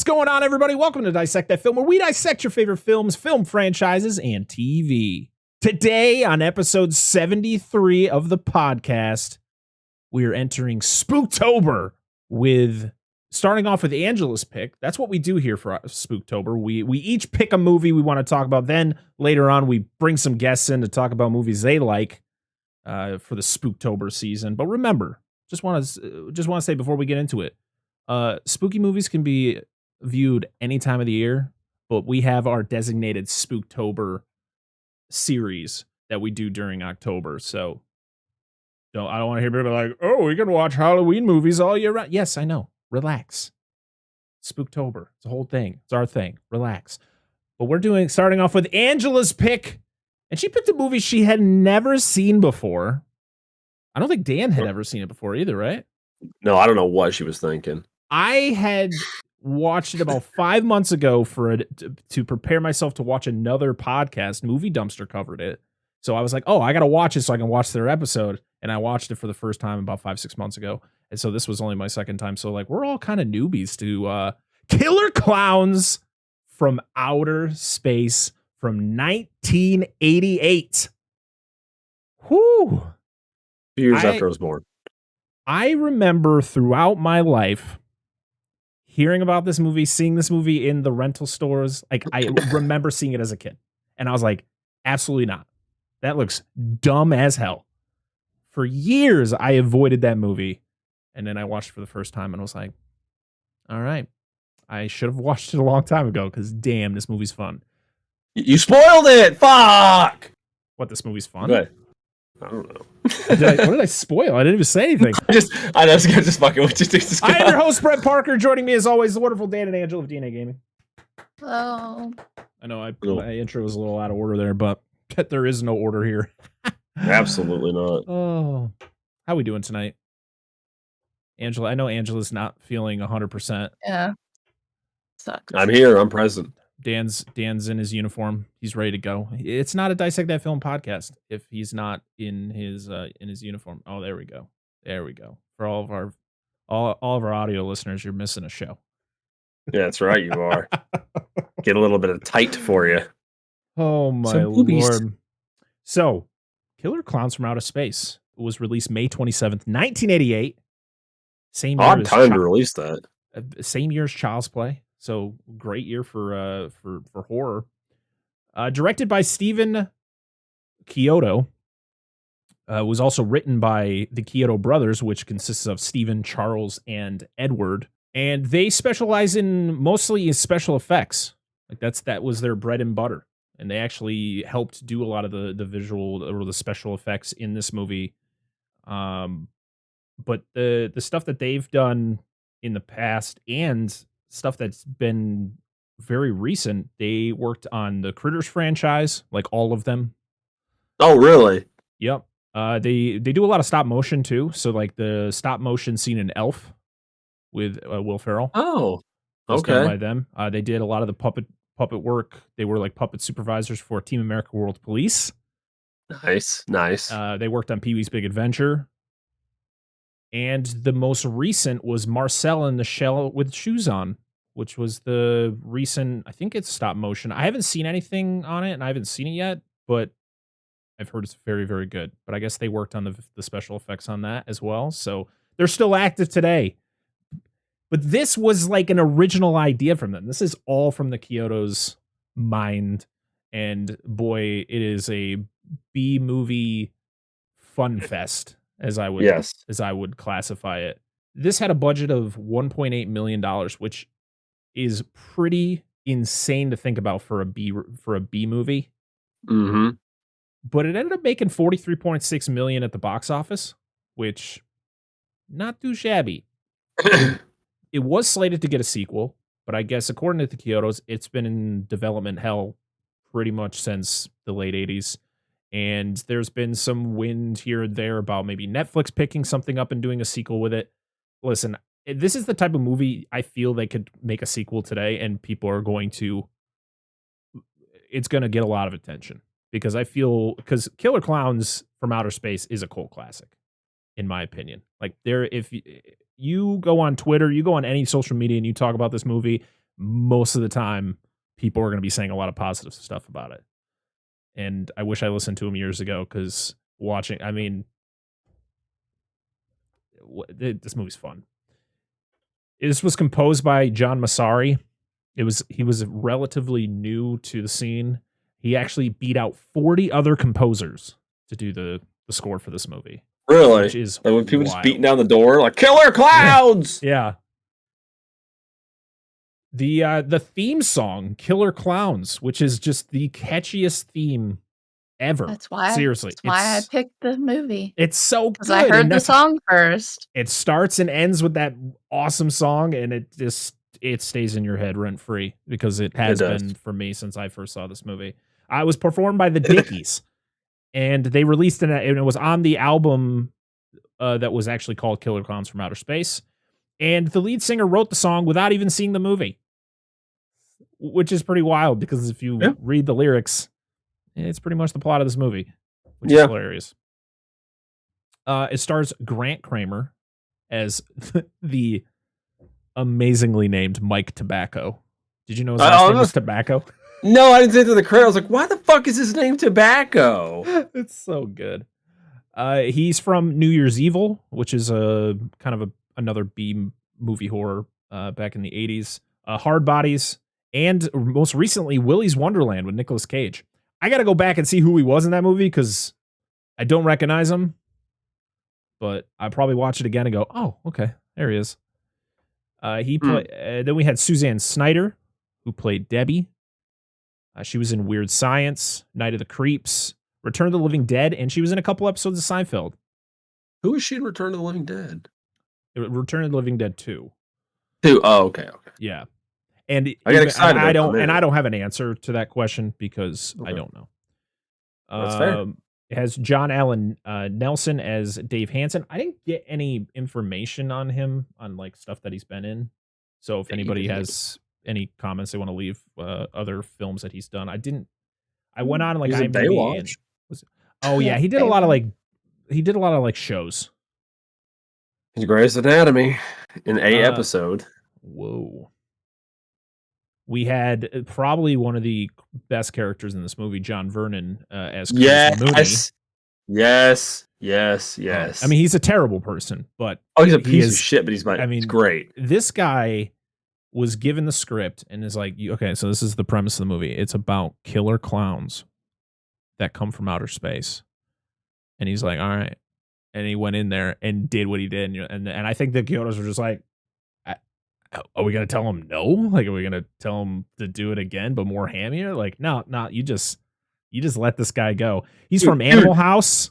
What's going on, everybody? Welcome to Dissect That Film, where we dissect your favorite films, film franchises, and TV. Today, on episode 73 of the podcast, we are entering Spooktober with starting off with Angela's pick. That's what we do here for Spooktober. We each pick a movie we want to talk about. Then later on, we bring some guests in to talk about movies they like for the Spooktober season. But remember, just want to say before we get into it, spooky movies can be viewed any time of the year, but we have our designated Spooktober series that we do during October. So I don't want to hear people like, oh, we can watch Halloween movies all year round. Yes, I know. Relax. Spooktober. It's a whole thing. It's our thing. Relax. But we're starting off with Angela's pick, and she picked a movie she had never seen before. I don't think Dan had ever seen it before either, right? No, I don't know what she was thinking. I had watched it about 5 months ago to prepare myself to watch another podcast. Movie Dumpster covered it. So I was like, oh, I got to watch it so I can watch their episode. And I watched it for the first time about 5-6 months ago. And so this was only my second time. So like, we're all kind of newbies to Killer Clowns from Outer Space from 1988. Whew. 2 years after I was born. I remember throughout my life hearing about this movie, seeing this movie in the rental stores. Like, I remember seeing it as a kid. And I was like, absolutely not. That looks dumb as hell. For years, I avoided that movie. And then I watched it for the first time and was like, all right. I should have watched it a long time ago because, damn, this movie's fun. You spoiled it! Fuck! What, this movie's fun? Good. I don't know. What did I spoil? I didn't even say anything. I was just fucking with you. I am your host, Brett Parker. Joining me as always, the wonderful Dan and Angela of DNA Gaming. Hello. I know my intro was a little out of order there, but there is no order here. Absolutely not. Oh, how we doing tonight? Angela, I know Angela's not feeling 100%. Yeah. Sucks. I'm here. I'm present. Dan's in his uniform. He's ready to go. It's not a Dissect That Film podcast if he's not in his uniform. Oh, there we go. There we go. For all of our audio listeners, you're missing a show. Yeah, that's right. You are. Get a little bit of tight for you. Oh my Lord. So, Killer Clowns from Outer Space was released May 27th, 1988. Same year Odd time to release that. Same year as Child's Play. So great year for horror. Directed by Stephen Kyoto. Was also written by the Kyoto Brothers, which consists of Stephen, Charles, and Edward. And they specialize mostly in special effects. Like that was their bread and butter. And they actually helped do a lot of the visual or the special effects in this movie. But the stuff that they've done in the past and stuff that's been very recent, they worked on the Critters franchise, like all of them. Oh, really? Yep. They do a lot of stop motion too. So like the stop motion scene in Elf with Will Ferrell. Oh, was okay. done by them. They did a lot of the puppet work. They were like puppet supervisors for Team America World Police. Nice. They worked on Pee-wee's Big Adventure. And the most recent was Marcel in the Shell with Shoes On, which was the recent, I think it's stop motion. I haven't seen anything on it, and I haven't seen it yet, but I've heard it's very, very good. But I guess they worked on the special effects on that as well. So they're still active today. But this was like an original idea from them. This is all from the Kyoto's mind. And boy, it is a B-movie fun fest. As I would classify it. This had a budget of $1.8 million, which is pretty insane to think about for a B movie. Mm-hmm. But it ended up making $43.6 million at the box office, which not too shabby. It was slated to get a sequel, but I guess according to the Kyotos, it's been in development hell pretty much since the late 80s. And there's been some wind here and there about maybe Netflix picking something up and doing a sequel with it. Listen, this is the type of movie I feel they could make a sequel today and people are going to... It's going to get a lot of attention. Because because Killer Clowns from Outer Space is a cult classic, in my opinion. Like, if you go on Twitter, you go on any social media and you talk about this movie, most of the time people are going to be saying a lot of positive stuff about it. And I wish I listened to him years ago because watching, I mean, this movie's fun. This was composed by John Massari. He was relatively new to the scene. He actually beat out 40 other composers to do the score for this movie. Really? Which is like when people wild. just beating down the door like killer clowns. Yeah. The theme song, Killer Clowns, which is just the catchiest theme ever. That's why. Seriously. That's why I picked the movie. It's so good. Because I heard the song first. It starts and ends with that awesome song, and it stays in your head rent free because it has been for me since I first saw this movie. I was performed by the Dickies, and they released it, and it was on the album that was actually called Killer Clowns from Outer Space. And the lead singer wrote the song without even seeing the movie, which is pretty wild because if you read the lyrics, it's pretty much the plot of this movie, which is hilarious. It stars Grant Kramer as the amazingly named Mike Tobacco. Did you know his last name was Tobacco? No, I didn't say to the credit. I was like, why the fuck is his name Tobacco? It's so good. He's from New Year's Evil, which is a kind of another B movie horror back in the 80s. Hard Bodies, and most recently Willy's Wonderland with Nicolas Cage. I got to go back and see who he was in that movie because I don't recognize him. But I probably watch it again and go, oh, okay, there he is. Then we had Suzanne Snyder, who played Debbie. She was in Weird Science, Night of the Creeps, Return of the Living Dead, and she was in a couple episodes of Seinfeld. Who is she in Return of the Living Dead? Return of the Living Dead 2. 2. Oh, okay. Yeah. And I get excited. I don't have an answer to that question because I don't know. That's fair. It has John Allen Nelson as Dave Hansen. I didn't get any information on him on like stuff that he's been in. So if anybody has any comments they want to leave, other films that he's done, I went on like IMDb and he did a lot of like shows. He's Grey's Anatomy in a episode. Whoa. We had probably one of the best characters in this movie, John Vernon, as Mooney. Yes. I mean, he's a terrible person, but he's a piece of shit. But he's great. This guy was given the script and is like, okay, so this is the premise of the movie. It's about killer clowns that come from outer space, and he's like, all right, and he went in there and did what he did, and I think the Kyotos were just like, are we gonna tell him no? Like, are we gonna tell him to do it again, but more hammier? Like, no, you just let this guy go. He's from Animal House,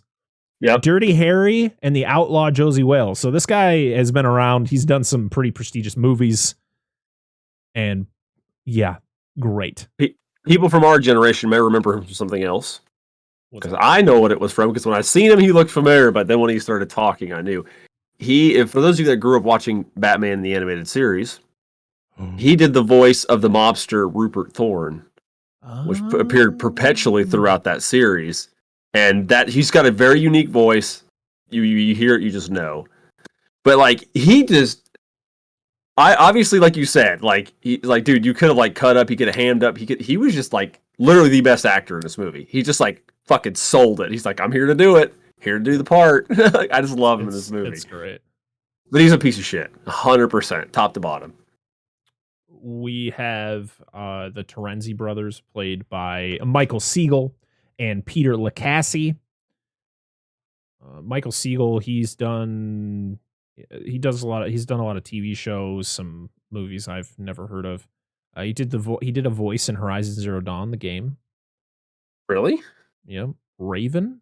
Dirty Harry, and The Outlaw Josie Wales. So this guy has been around. He's done some pretty prestigious movies, and great. People from our generation may remember him from something else because I know what it was from. Because when I seen him, he looked familiar, but then when he started talking, I knew. For those of you that grew up watching Batman the Animated Series, he did the voice of the mobster Rupert Thorne, which appeared perpetually throughout that series. And that he's got a very unique voice. You hear it, you just know. But like obviously, like you said, dude, you could have like cut up, he could have hammed up, he was just like literally the best actor in this movie. He just like fucking sold it. He's like, I'm here to do it. Here to do the part. I just love him in this movie. It's great. But he's a piece of shit. 100%. Top to bottom. We have the Torenzi brothers played by Michael Siegel and Peter Lacasse. Michael Siegel, he's done a lot of TV shows, some movies I've never heard of. He did a voice in Horizon Zero Dawn, the game. Really? Yeah. Raven.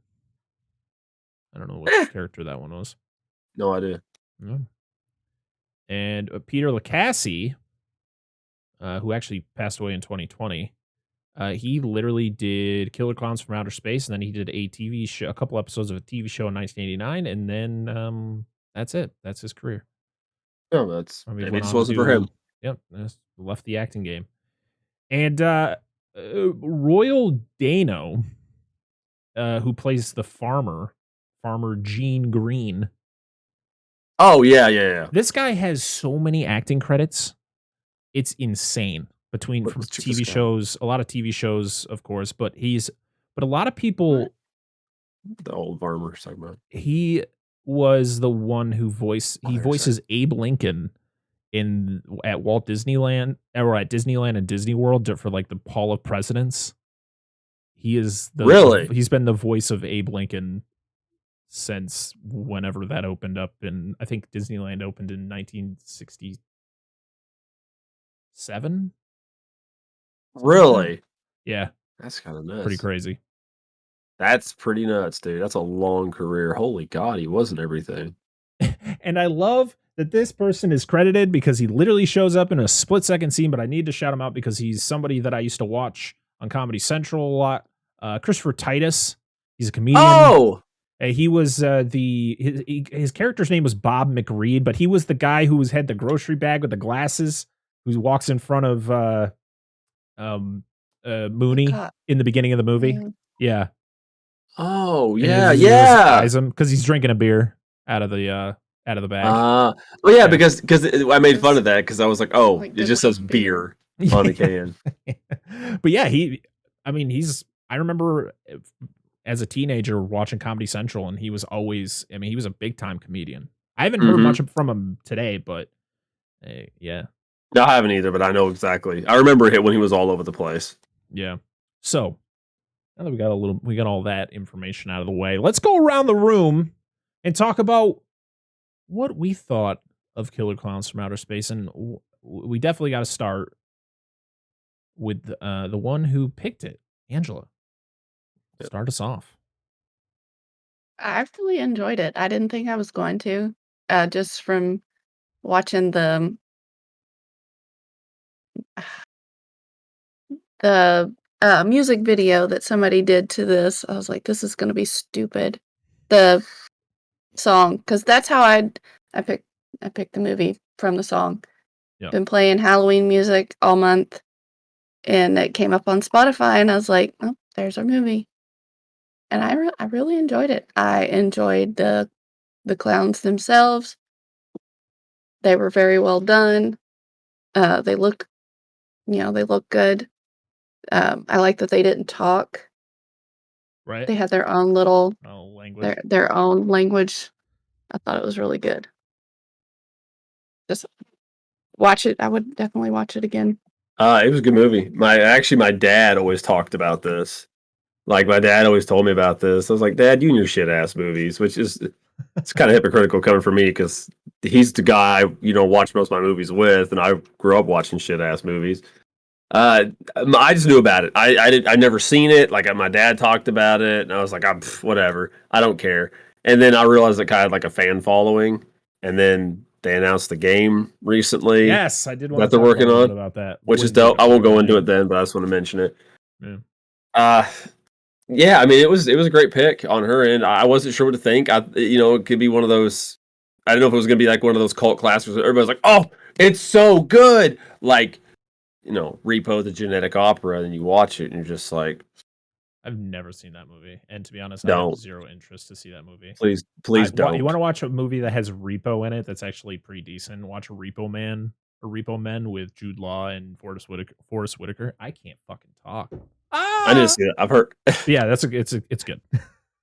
I don't know what character that one was. No idea. Yeah. And Peter Lacasse, who actually passed away in 2020, he literally did Killer Clowns from Outer Space, and then he did a TV show, a couple episodes of a TV show in 1989, and then that's it. That's his career. Oh, maybe it wasn't for him. Yep, left the acting game. And Royal Dano, who plays the Farmer Gene Green. Oh, yeah. This guy has so many acting credits. it's insane between What from was TV this guy? shows, a lot of TV shows, of course, but a lot of people, The old farmer talking about. he was the one who Oh, there's voices Abe Lincoln at Walt Disneyland or at Disneyland and Disney World for like the Hall of Presidents. He is Really? he's been the voice of Abe Lincoln since whenever that opened up in, I think Disneyland opened in 1967. Really? Yeah, That's kind of nuts. pretty crazy. That's pretty nuts, dude. That's a long career. Holy God, he wasn't everything. And I love that this person is credited because he literally shows up in a split-second scene, but I need to shout him out because he's somebody that I used to watch on Comedy Central a lot. Christopher Titus. He's a comedian. Oh! He was his character's name was Bob McReed, but he was the guy who had the grocery bag with the glasses, who walks in front of Mooney in the beginning of the movie. Yeah. Oh, And yeah, he yeah. him because he's drinking a beer out of the bag. Well, yeah, because I made fun of that because I was like, oh, it just says beer on the can. But yeah, I remember as a teenager watching Comedy Central, and he was always, he was a big time comedian. I haven't heard much from him today, but yeah. No, I haven't either, but I know exactly. I remember it when he was all over the place. Yeah. So now that we got all that information out of the way, let's go around the room and talk about what we thought of Killer Clowns from Outer Space. And we definitely got to start with the one who picked it, Angela. Start us off. I really enjoyed it. I didn't think I was going to, just from watching the music video that somebody did to this. I was like, this is going to be stupid. The song, because that's how I picked the movie from the song. Yep. Been playing Halloween music all month, and it came up on Spotify, and I was like, oh, there's our movie. And I really enjoyed it. I enjoyed the clowns themselves. They were very well done. They look good. I like that they didn't talk. Right. They had their own little language. Their own language. I thought it was really good. Just watch it. I would definitely watch it again. It was a good movie. My dad always talked about this. Like, my dad always told me about this. I was like, Dad, you and your shit ass movies, which is, it's kind of hypocritical coming from me because he's the guy I watch most of my movies with, and I grew up watching shit ass movies. I just knew about it. I'd never seen it. Like, my dad talked about it, and I was like, whatever. I don't care. And then I realized it kind of had like a fan following, and then they announced the game recently. Yes, I did want that they're working on about that, which is dope. I won't go into it then, but I just want to mention it. Yeah, I mean, it was a great pick on her end. I wasn't sure what to think. It could be one of those. I don't know if it was gonna be like one of those cult classics. Everybody's like, "Oh, it's so good!" Like, Repo the Genetic Opera, and you watch it, and you're just like, I've never seen that movie, and to be honest, I have zero interest to see that movie. Please don't. You want to watch a movie that has Repo in it? That's actually pretty decent. Watch Repo Men with Jude Law and Forrest Whitaker. I can't fucking talk. I need to see it. I've heard. Yeah, it's good.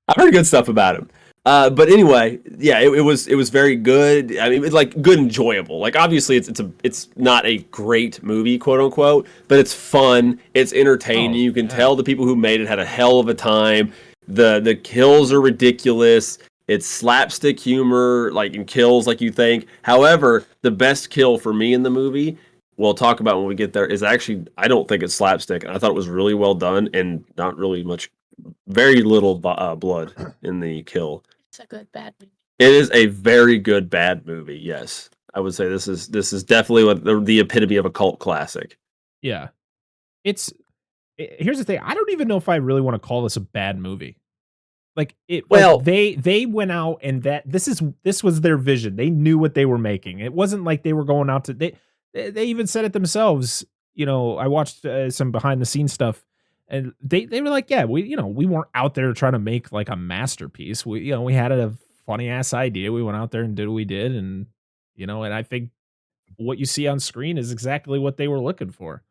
I've heard good stuff about him. But anyway, yeah, it was very good. I mean, it's like good, enjoyable. Like, obviously, it's not a great movie, quote unquote, but it's fun. It's entertaining. You can tell the people who made it had a hell of a time. The kills are ridiculous. It's slapstick humor, like in kills, like you think. However, the best kill for me in the movie, we'll talk about when we get there, is actually, I don't think it's slapstick. I thought it was really well done and not really much, very little blood in the kill. It's a good bad movie. It is a very good bad movie. Yes, I would say this is definitely what the epitome of a cult classic. Yeah, here's the thing. I don't even know if I really want to call this a bad movie. Like it. Well, they went out and this was their vision. They knew what they were making. It wasn't like they were going out to they even said it themselves. I watched some behind the scenes stuff. And they were like, yeah, we weren't out there trying to make like a masterpiece. We had a funny ass idea. We went out there and did what we did, and and I think what you see on screen is exactly what they were looking for.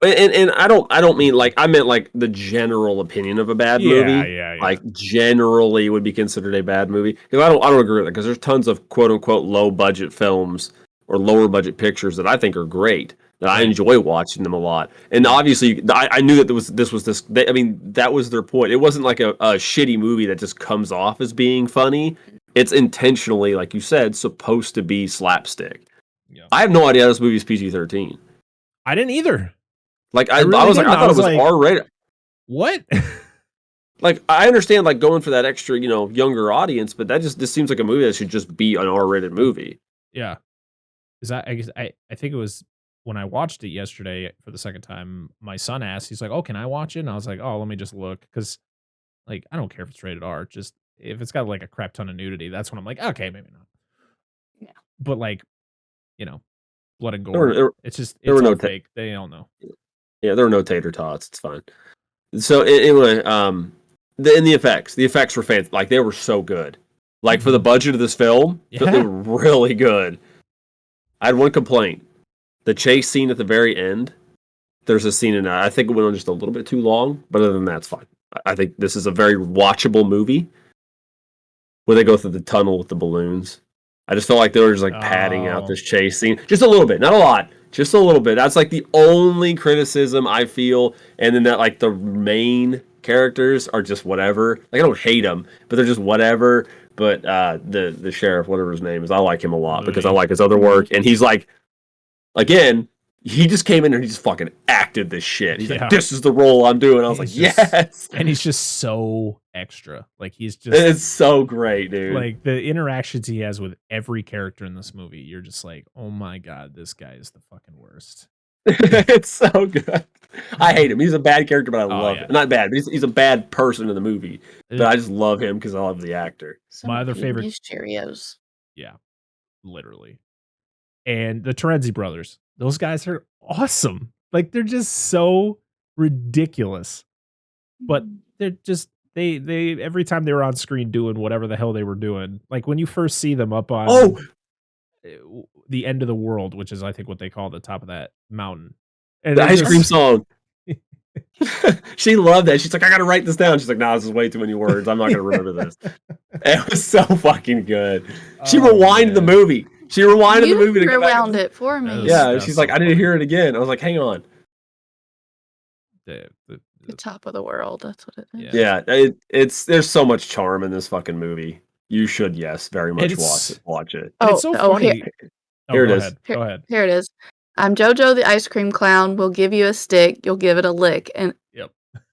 And I don't mean like, I meant like the general opinion of a bad movie. Yeah. Like generally would be considered a bad movie. Because I don't agree with that, because there's tons of quote unquote low budget films or lower budget pictures that I think are great. That I enjoy watching them a lot. And obviously I knew that I mean, that was their point. It wasn't like a shitty movie that just comes off as being funny. It's intentionally, like you said, supposed to be slapstick. Yeah. I have no idea this movie's PG-13. I didn't either. Like I really was like, didn't. I thought it was like, R-rated. What? Like, I understand like going for that extra, younger audience, but this seems like a movie that should just be an R-rated movie. Yeah. Is that I think it was when I watched it yesterday for the second time, my son asked, he's like, "Oh, can I watch it?" And I was like, "Oh, let me just look." Because like, I don't care if it's rated R. Just if it's got like a crap ton of nudity, that's when I'm like, okay, maybe not. Yeah. But like, blood and gore. It's were no fake. They all know. Yeah, there were no tater tots. It's fine. So anyway, the effects. The effects were fantastic. Like, they were so good. Like, for the budget of this film, they were really good. I had one complaint. The chase scene at the very end. There's a scene in that. I think it went on just a little bit too long, but other than that, it's fine. I think this is a very watchable movie. Where they go through the tunnel with the balloons. I just felt like they were just like padding out this chase scene. Just a little bit, not a lot. Just a little bit. That's like the only criticism I feel. And then that like the main characters are just whatever. Like, I don't hate them, but they're just whatever. But the sheriff, whatever his name is, I like him a lot because I like his other work. And he's like, again, he just came in and he just fucking acted this shit. He's like, this is the role I'm doing. I was like, yes. And he's just so extra. Like, he's just... It's so great, dude. Like, the interactions he has with every character in this movie, you're just like, oh my God, this guy is the fucking worst. It's so good. I hate him. He's a bad character, but I love him. Not bad, but he's a bad person in the movie. But I just love him because I love the actor. My other favorite... Cheerios. Yeah, literally. And the Trenzi brothers. Those guys are awesome. Like, they're just so ridiculous. But they're just they every time they were on screen doing whatever the hell they were doing. Like, when you first see them up on the end of the world, which is I think what they call the top of that mountain. And the ice cream song. She loved that. She's like, I gotta write this down. She's like, nah, this is way too many words. I'm not gonna remember this. It was so fucking good. She rewinded the movie. She rewinded the movie to rewound it for me. Yeah, she's like, I need to hear it again. I was like, hang on. The top of the world. That's what it is. Yeah, there's so much charm in this fucking movie. You should, very much watch it. It's so funny. Here it is. Go ahead. Here it is. I'm Jojo the ice cream clown. We'll give you a stick. You'll give it a lick. And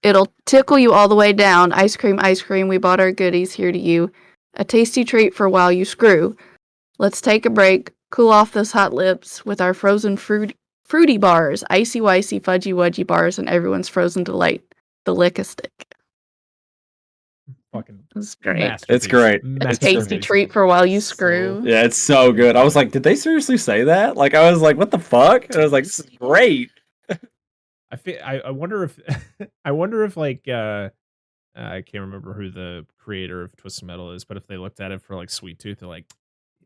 it'll tickle you all the way down. Ice cream, we bought our goodies here to you. A tasty treat for while you screw. Let's take a break. Cool off those hot lips with our frozen fruity bars. Icy, wicey, fudgy, wudgy bars, and everyone's frozen delight. The lick-a-stick. Fucking it's great. It's great. A tasty treat for while you screw. Yeah, it's so good. I was like, did they seriously say that? Like, I was like, what the fuck? And I was like, this is great. I wonder if like I can't remember who the creator of Twisted Metal is, but if they looked at it for like Sweet Tooth, they're like,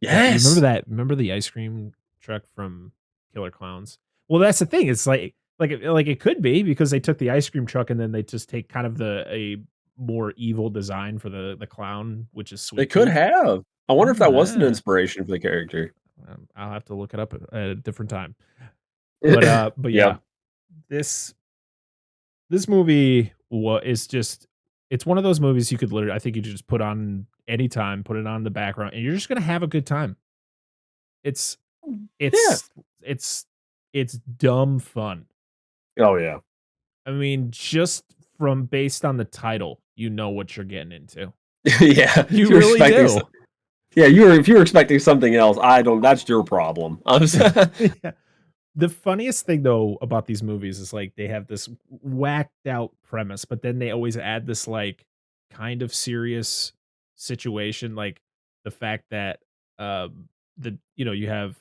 yes. Remember the ice cream truck from Killer Clowns? Well, that's the thing. It's like it could be because they took the ice cream truck and then they just take kind of a more evil design for the clown, which is Sweet They could have. I wonder if that was an inspiration for the character. I'll have to look it up at a different time. But yeah, this movie is just, it's one of those movies you could literally, I think you could just put on anytime, put it on the background, and you're just gonna have a good time. It's dumb fun. Oh yeah. I mean, just from based on the title, you know what you're getting into. Yeah, you really do. Yeah, if you were expecting something else, that's your problem. Yeah. The funniest thing though about these movies is like they have this whacked out premise, but then they always add this like kind of serious situation, like the fact that you have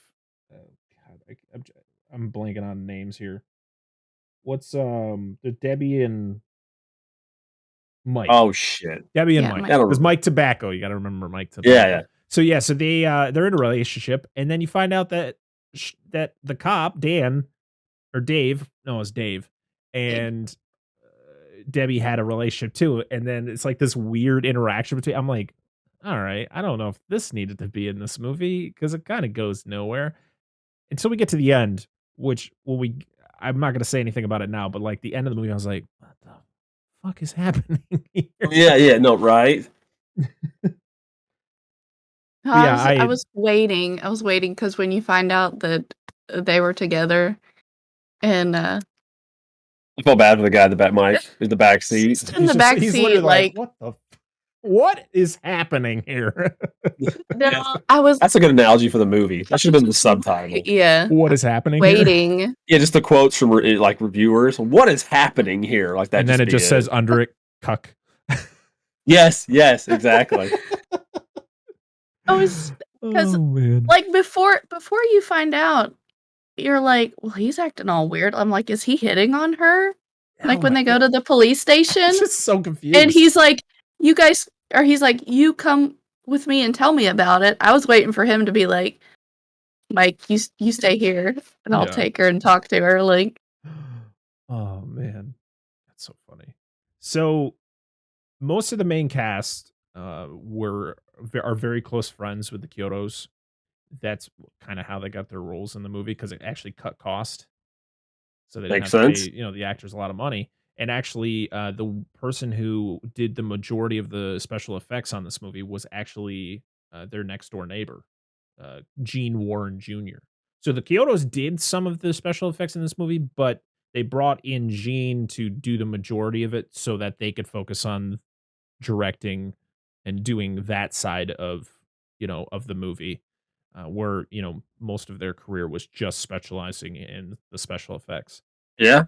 I'm blanking on names here. What's the Debbie and Mike? Oh shit, Debbie and Mike. It was Mike Tobacco. You got to remember Mike Tobacco. Yeah. So they're in a relationship, and then you find out that that the cop Dan or Dave, no, it's Dave, and Debbie had a relationship too, and then it's like this weird interaction between. I'm like, all right, I don't know if this needed to be in this movie because it kind of goes nowhere until we get to the end, which I'm not going to say anything about it now, but like the end of the movie, I was like, what the fuck is happening here? Yeah, no, right. I was waiting. I was waiting because when you find out that they were together, and I felt bad for the guy in the back seat. In the back seat, like what is happening here? No, That's a good analogy for the movie. That should have been the subtitle. Yeah. What is happening? Waiting. Here? Yeah, just the quotes from like reviewers. What is happening here? Like that, and then it just says under it, cuck. Yes, exactly. Because like before you find out, you're like, well, he's acting all weird. I'm like, is he hitting on her? Like when they go to the police station, I'm just so confused. And he's like, he's like, you come with me and tell me about it. I was waiting for him to be like, Mike, you stay here and I'll take her and talk to her. Like, oh man, that's so funny. So most of the main cast are very close friends with the Kyotos. That's kind of how they got their roles in the movie because it actually cut cost. So they didn't have to pay, the actors a lot of money. And actually, the person who did the majority of the special effects on this movie was actually their next door neighbor, Gene Warren Jr. So the Kyotos did some of the special effects in this movie, but they brought in Gene to do the majority of it so that they could focus on directing and doing that side of the movie, where most of their career was just specializing in the special effects. Yeah.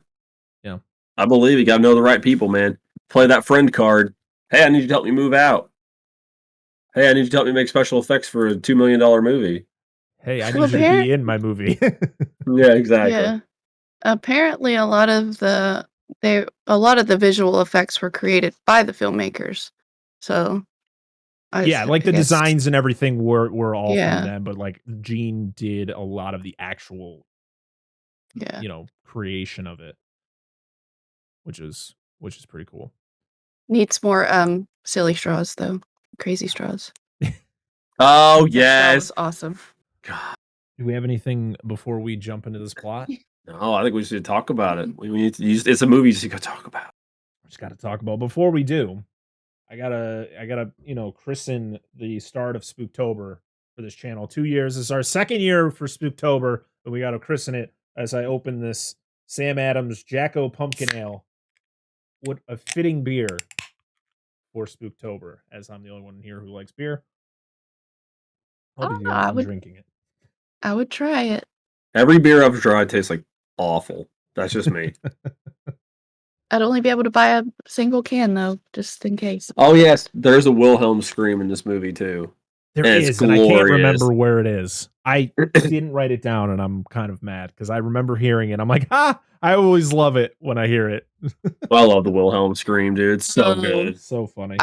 I believe you got to know the right people, man. Play that friend card. Hey, I need you to help me move out. Hey, I need you to help me make special effects for a $2 million movie. Hey, I need you to be in my movie. Yeah, exactly. Yeah. Apparently, a lot of the visual effects were created by the filmmakers. So, the designs and everything were all from them, but like Gene did a lot of the actual, creation of it, which is pretty cool. Needs more silly straws though, crazy straws. Oh yes, awesome. God. Do we have anything before we jump into this plot? No, I think we should talk about it. We need to it's a movie, so you got to talk about. We just got to talk about. Before we do, I gotta christen the start of Spooktober for this channel. 2 years. This is our second year for Spooktober, but we gotta christen it as I open this Sam Adams Jacko Pumpkin Ale. What a fitting beer for Spooktober, as I'm the only one here who likes beer. I'll be the only one drinking it. I would try it. Every beer I've tried tastes like awful. That's just me. I'd only be able to buy a single can though, just in case. Oh yes, there's a Wilhelm Scream in this movie too. There is, and I can't remember where it is. I didn't write it down, and I'm kind of mad because I remember hearing it. I'm like, I always love it when I hear it. I love the Wilhelm Scream, dude. It's so good. It's so funny.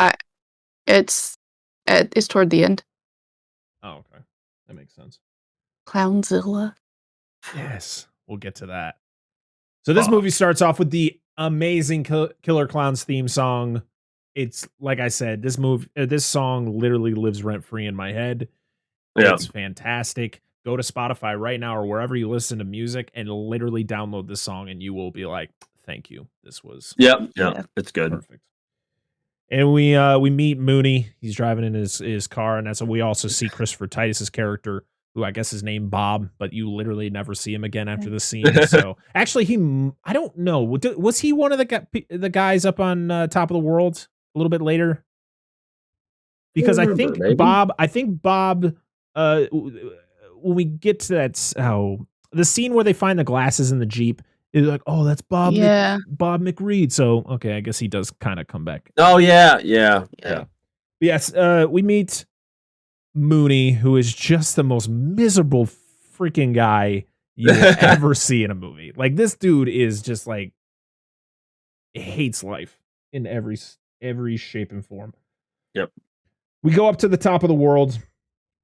It's toward the end. Oh, okay. That makes sense. Clownzilla. Yes, we'll get to that. So this movie starts off with the amazing Killer Clowns theme song. It's like I said, this song literally lives rent free in my head. Yeah. It's fantastic. Go to Spotify right now or wherever you listen to music and literally download this song, and you will be like, "Thank you. This was yeah, it's good, perfect." And we meet Mooney. He's driving in his car, and that's when we also see Christopher Titus's character, who I guess is named Bob, but you literally never see him again after this scene. So actually, I don't know. Was he one of the guys up on top of the world a little bit later? Because I think Bob. When we get to that, the scene where they find the glasses in the Jeep is like, oh, that's Bob. Yeah. Bob McReed. So okay, I guess he does kind of come back. Oh yeah. Yes, we meet Mooney, who is just the most miserable freaking guy you will ever see in a movie. Like, this dude is just like hates life in every shape and form. Yep. We go up to the top of the world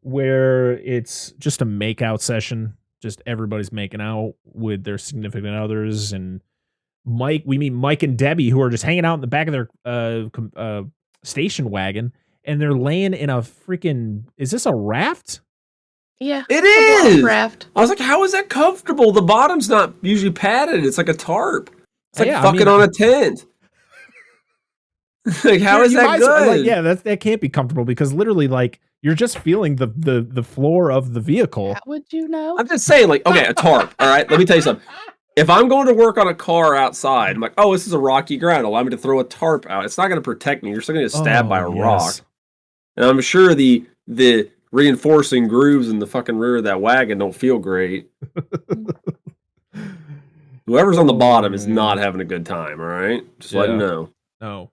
where it's just a makeout session. just everybody's making out with their significant others, and we meet Mike and Debbie, who are just hanging out in the back of their station wagon, and they're laying in a freaking, is this a raft? Yeah. It is! Raft. I was like, how is that comfortable? The bottom's not usually padded. It's like a tarp. It's like fucking on a tent. Like, how is that good? That can't be comfortable, because literally, like, you're just feeling the floor of the vehicle. How would you know? I'm just saying, like, okay, a tarp. All right, let me tell you something. If I'm going to work on a car outside, I'm like, oh, this is a rocky ground. Allow me to throw a tarp out. It's not going to protect me. You're still going to get stabbed by a rock. And I'm sure the reinforcing grooves in the fucking rear of that wagon don't feel great. Whoever's on the bottom is not having a good time, all right? Just let you know. No.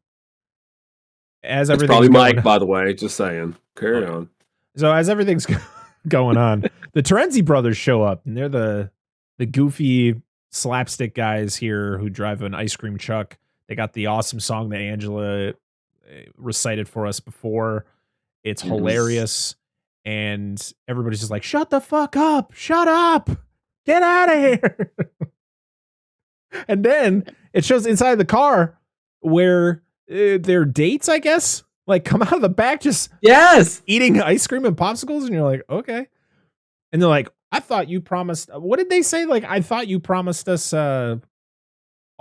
It's probably Mike, by the way. Just saying. Carry on. So as everything's going on, the Trenzi Brothers show up, and they're the goofy slapstick guys here who drive an ice cream truck. They got the awesome song that Angela recited for us before. It's hilarious. And everybody's just like, shut the fuck up. Shut up. Get out of here. And then it shows inside the car where their dates, I guess, like come out of the back just eating ice cream and popsicles. And you're like, okay. And they're like, I thought you promised, what did they say? Like, I thought you promised us all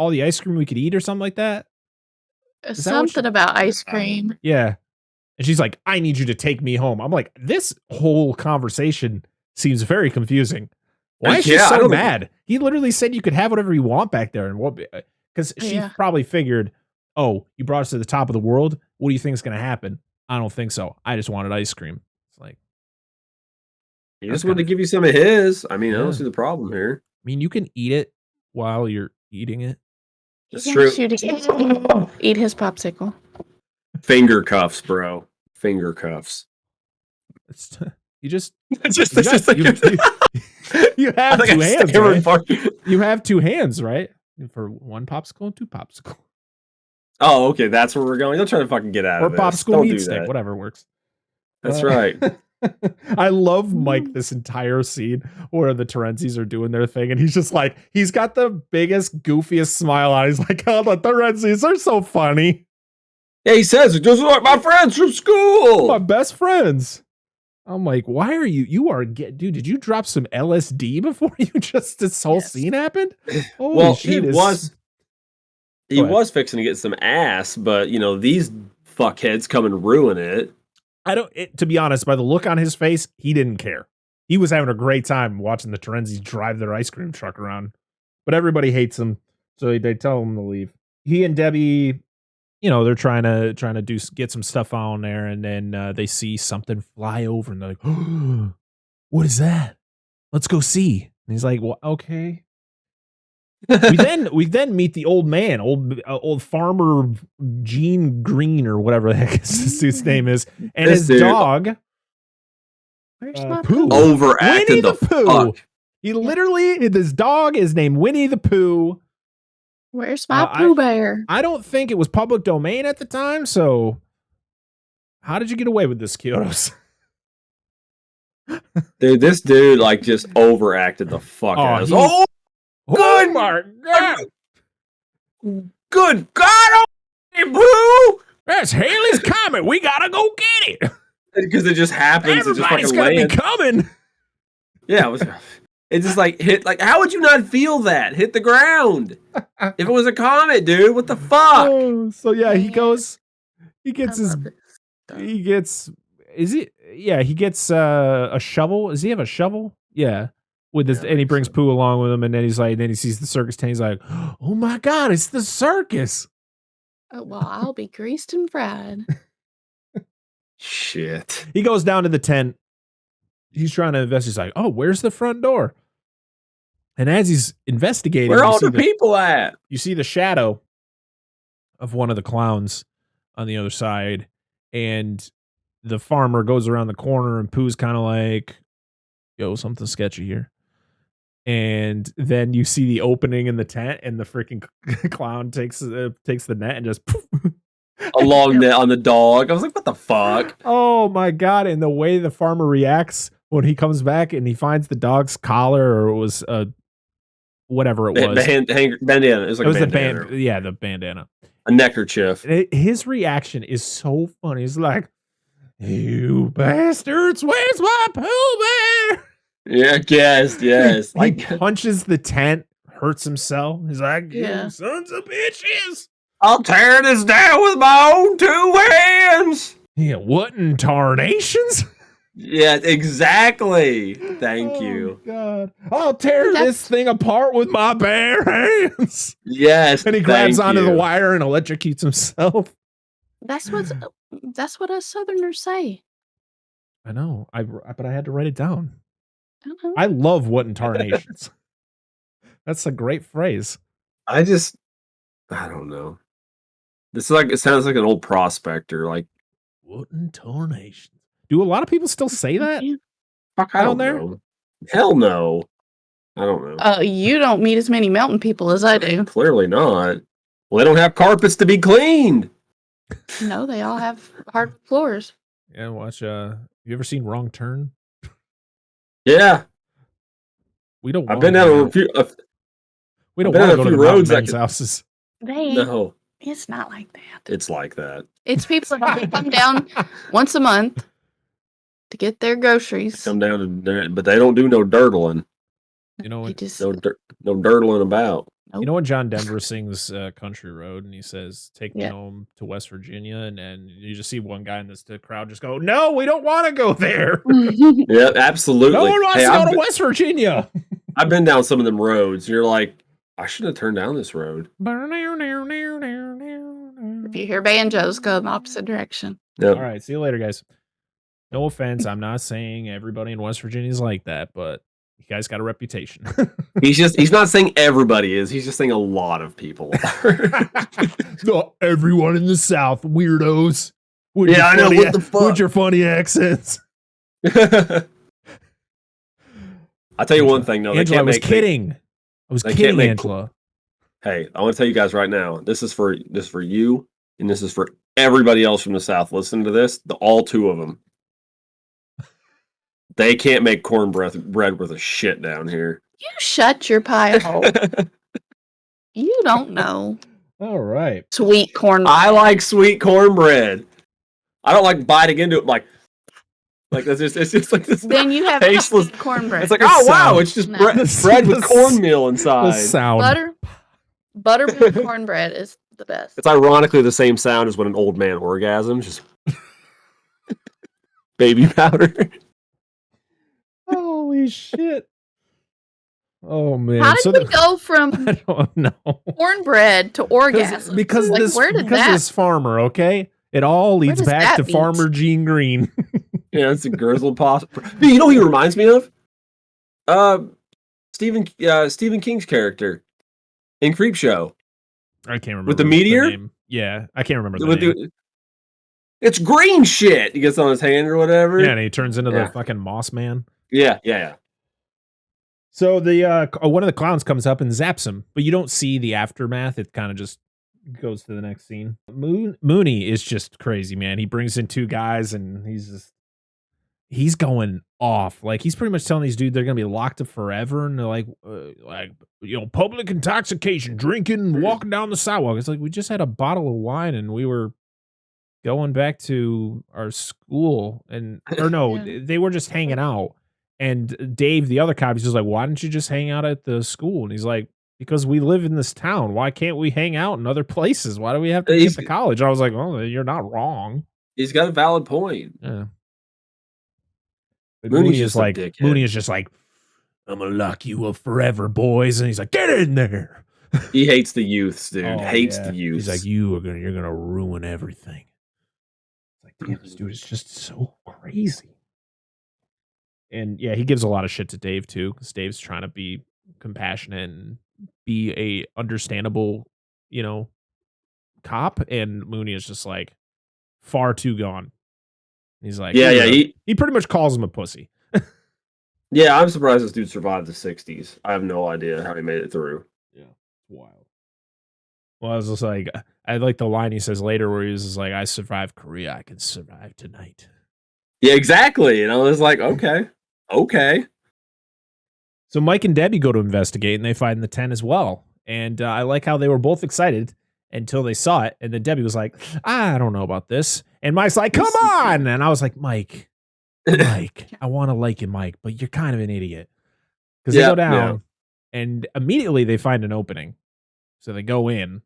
the ice cream we could eat or something like that. Something about ice cream. Yeah. And she's like, I need you to take me home. I'm like, this whole conversation seems very confusing. Why is she so mad? He literally said you could have whatever you want back there. And what? Because she probably figured, oh, you brought us to the top of the world. What do you think is going to happen? I don't think so. I just wanted ice cream. It's like, he just wanted to give you some of his. I mean, I don't see the problem here. I mean, you can eat it while you're eating it. That's true. Eat his popsicle. Finger cuffs, bro. Finger cuffs. You have two hands, right? You have two hands, right? For one popsicle and two popsicle. Oh, okay. That's where we're going. Don't try to fucking get out of this. Or popsicle meat stick, whatever works. That's right. I love Mike this entire scene where the Torenzis are doing their thing, and he's just like, he's got the biggest, goofiest smile on. He's like, oh, the Torenzis are so funny. Yeah, he says, it just like my friends from school. My best friends. I'm like, why are dude, did you drop some LSD before this whole scene happened? Well, shit, he was fixing to get some ass, but you know, these fuckheads come and ruin it. To be honest, by the look on his face, he didn't care. He was having a great time watching the Torenzis drive their ice cream truck around, but everybody hates him. So they tell him to leave. He and Debbie, you know, they're trying to get some stuff on there, and then they see something fly over, and they're like, oh, what is that? Let's go see. And he's like, well, okay. we then meet the old man, old farmer Gene Green or whatever the heck this dude's name is, and his dog. Where's my Pooh? Overacted Winnie the Pooh. fuck. He literally, this dog is named Winnie the Pooh. Where's my Pooh Bear? I don't think it was public domain at the time, so how did you get away with this, Kyotos? Dude, this dude like just overacted the fuck out. Good my God! Good God, Pooh! That's Haley's Comet. We gotta go get it because it just happens. Everybody's gonna be coming. Yeah, it just like hit. Like, how would you not feel that hit the ground? If it was a comet, dude, what the fuck? Oh, so yeah, he goes. He gets his. He gets. Is he? Yeah, he gets a shovel. Does he have a shovel? Yeah. With this, and he brings Pooh along with him, and then he's like, then he sees the circus tent. He's like, "Oh my God, it's the circus!" Well, I'll be greased and fried. Shit. He goes down to the tent. He's trying to invest. He's like, "Oh, where's the front door?" And as he's investigating, where are all the people at? You see the shadow of one of the clowns on the other side, and the farmer goes around the corner, and Pooh's kind of like, "Yo, something sketchy here." And then you see the opening in the tent, and the freaking clown takes the net and just a long net on the dog. I was like, what the fuck? Oh my God. And the way the farmer reacts when he comes back and he finds the dog's collar, or it was whatever it was. Bandana. It was like It was a bandana. the bandana. A neckerchief. His reaction is so funny. He's like, "You bastards, where's my Pooh Bear?" Yeah, yes. He punches the tent, hurts himself. He's like, "You sons of bitches. I'll tear this down with my own 2 hands." Yeah, what in tarnations? Yeah, exactly. Thank you. God, I'll tear this thing apart with my bare hands. Yes, and he grabs onto the wire and electrocutes himself. That's what us Southerners say. I know. But I had to write it down. Uh-huh. I love what in tarnations. That's a great phrase. I don't know. It sounds like an old prospector. Like, what in tarnations? Do a lot of people still say that? Fuck, I don't know. Hell no. I don't know. You don't meet as many mountain people as I do. Clearly not. Well, they don't have carpets to be cleaned. No, they all have hard floors. Yeah, watch. You ever seen Wrong Turn? Yeah. We don't. I've been down a few. We don't want to go to the roads houses. No, it's not like that. It's like that. It's people that come down once a month to get their groceries. Come down to, but they don't do no dirtling. You know, no dirtling about. Nope. You know when John Denver sings Country Road and he says, "Take me home to West Virginia," and you just see one guy in the crowd just go, "No, we don't want to go there." Yeah, absolutely. No one wants to go to West Virginia. I've been down some of them roads. And you're like, I shouldn't have turned down this road. If you hear banjos, go in the opposite direction. Yep. All right, see you later, guys. No offense, I'm not saying everybody in West Virginia is like that, but you guys got a reputation. He's not saying everybody is. He's just saying a lot of people are. No, everyone in the South, weirdos. I know. What the fuck? With your funny accents. I'll tell you one thing, though. Angela, I was kidding. I was kidding, Angela. Hey, I want to tell you guys right now. This is for you, and this is for everybody else from the South. Listen to this. All 2 of them. They can't make cornbread with a shit down here. You shut your pie hole. You don't know. All right. Sweet cornbread. I like sweet cornbread. I don't like biting into it like it's just like this. Then you have tasteless cornbread. It's like, wow, it's just bread with cornmeal inside. The sound. Buttermilk cornbread is the best. It's ironically the same sound as when an old man orgasms, just baby powder. Holy shit. Oh man. How did we go from I don't know. cornbread to orgasm? Because this farmer, okay? It all leads back to Farmer Gene Green. Yeah, it's a grizzled possum. You know who he reminds me of? Stephen King's character in Creepshow. I can't remember. With the meteor? name. Yeah, I can't remember the name. It's green shit. He gets on his hand or whatever. Yeah, and he turns into the fucking Moss Man. Yeah. So the one of the clowns comes up and zaps him, but you don't see the aftermath. It kind of just goes to the next scene. Mooney is just crazy, man. He brings in 2 guys and he's going off. Like, he's pretty much telling these dudes they're gonna be locked up forever, and they're like public intoxication, drinking, walking down the sidewalk. It's like, we just had a bottle of wine and we were going back to our school, they were just hanging out. And Dave, the other cop, he's just like, why didn't you just hang out at the school? And he's like, because we live in this town. Why can't we hang out in other places? Why do we have to get to college? I was like, oh, you're not wrong. He's got a valid point. Yeah. But Mooney is just like, I'm gonna lock you up forever, boys. And he's like, get in there. He hates the youths, dude. Hates the youths. He's like, you're gonna ruin everything. It's like, damn, this dude is just so crazy. And yeah, he gives a lot of shit to Dave too, because Dave's trying to be compassionate and be a understandable, cop, and Mooney is just like far too gone. He's like, he pretty much calls him a pussy. Yeah, I'm surprised this dude survived the 60s. I have no idea how he made it through. Yeah, it's wild. Well, I was just like, I like the line he says later where he's just like, I survived Korea, I can survive tonight. Yeah, exactly. And I was like, okay. Okay. So Mike and Debbie go to investigate, and they find the tent as well. And I like how they were both excited until they saw it. And then Debbie was like, I don't know about this. And Mike's like, come on. And I was like, Mike, I want to like you, Mike, but you're kind of an idiot. Because they go down, and immediately they find an opening. So they go in,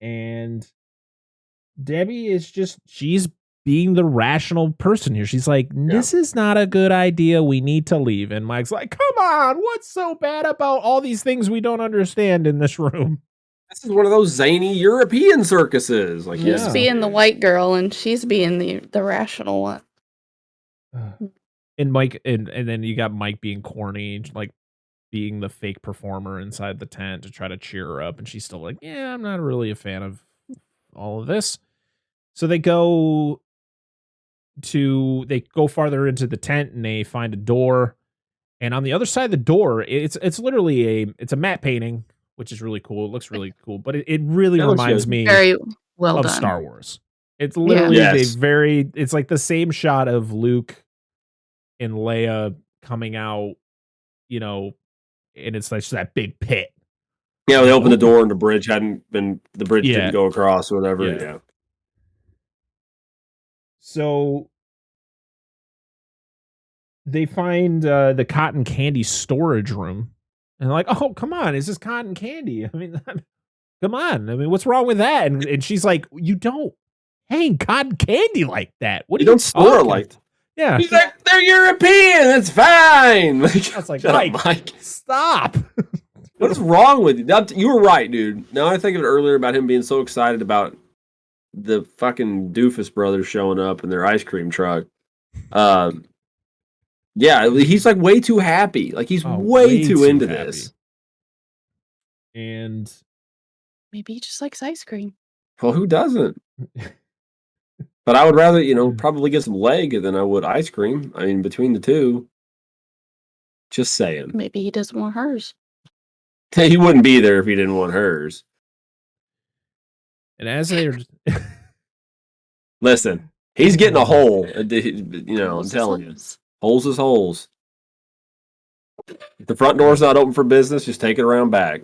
and Debbie is she's being the rational person here. She's like, this is not a good idea. We need to leave. And Mike's like, come on. What's so bad about all these things we don't understand in this room? This is one of those zany European circuses. Like, he's being the white girl, and she's being the rational one. And Mike, and then you got Mike being corny, like being the fake performer inside the tent to try to cheer her up. And she's still like, yeah, I'm not really a fan of all of this. So they go farther into the tent, and they find a door. And on the other side of the door, it's literally a matte painting, which is really cool. It looks really cool, but it really reminds me very well of done. Star Wars. It's literally it's like the same shot of Luke and Leia coming out, and it's like that big pit. Yeah, they opened the door and the bridge didn't go across or whatever. Yeah. So they find the cotton candy storage room, and they're like, oh, come on, is this cotton candy? I mean, come on. I mean, what's wrong with that? And she's like, you don't hang cotton candy like that. What do you don't store it like that? Yeah. He's like, they're European. It's fine. I was like, Mike, stop. What is wrong with you? You were right, dude. Now I think of it earlier about him being so excited about the fucking Doofus brothers showing up in their ice cream truck. Yeah, he's like way too happy. Like he's way too into this. And maybe he just likes ice cream. Well, who doesn't? But I would rather, probably get some leg than I would ice cream. I mean, between the two. Just saying. Maybe he doesn't want hers. He wouldn't be there if he didn't want hers. And as they're... Listen, he's getting a hole. I'm telling you. Holes is holes. If the front door's not open for business, just take it around back.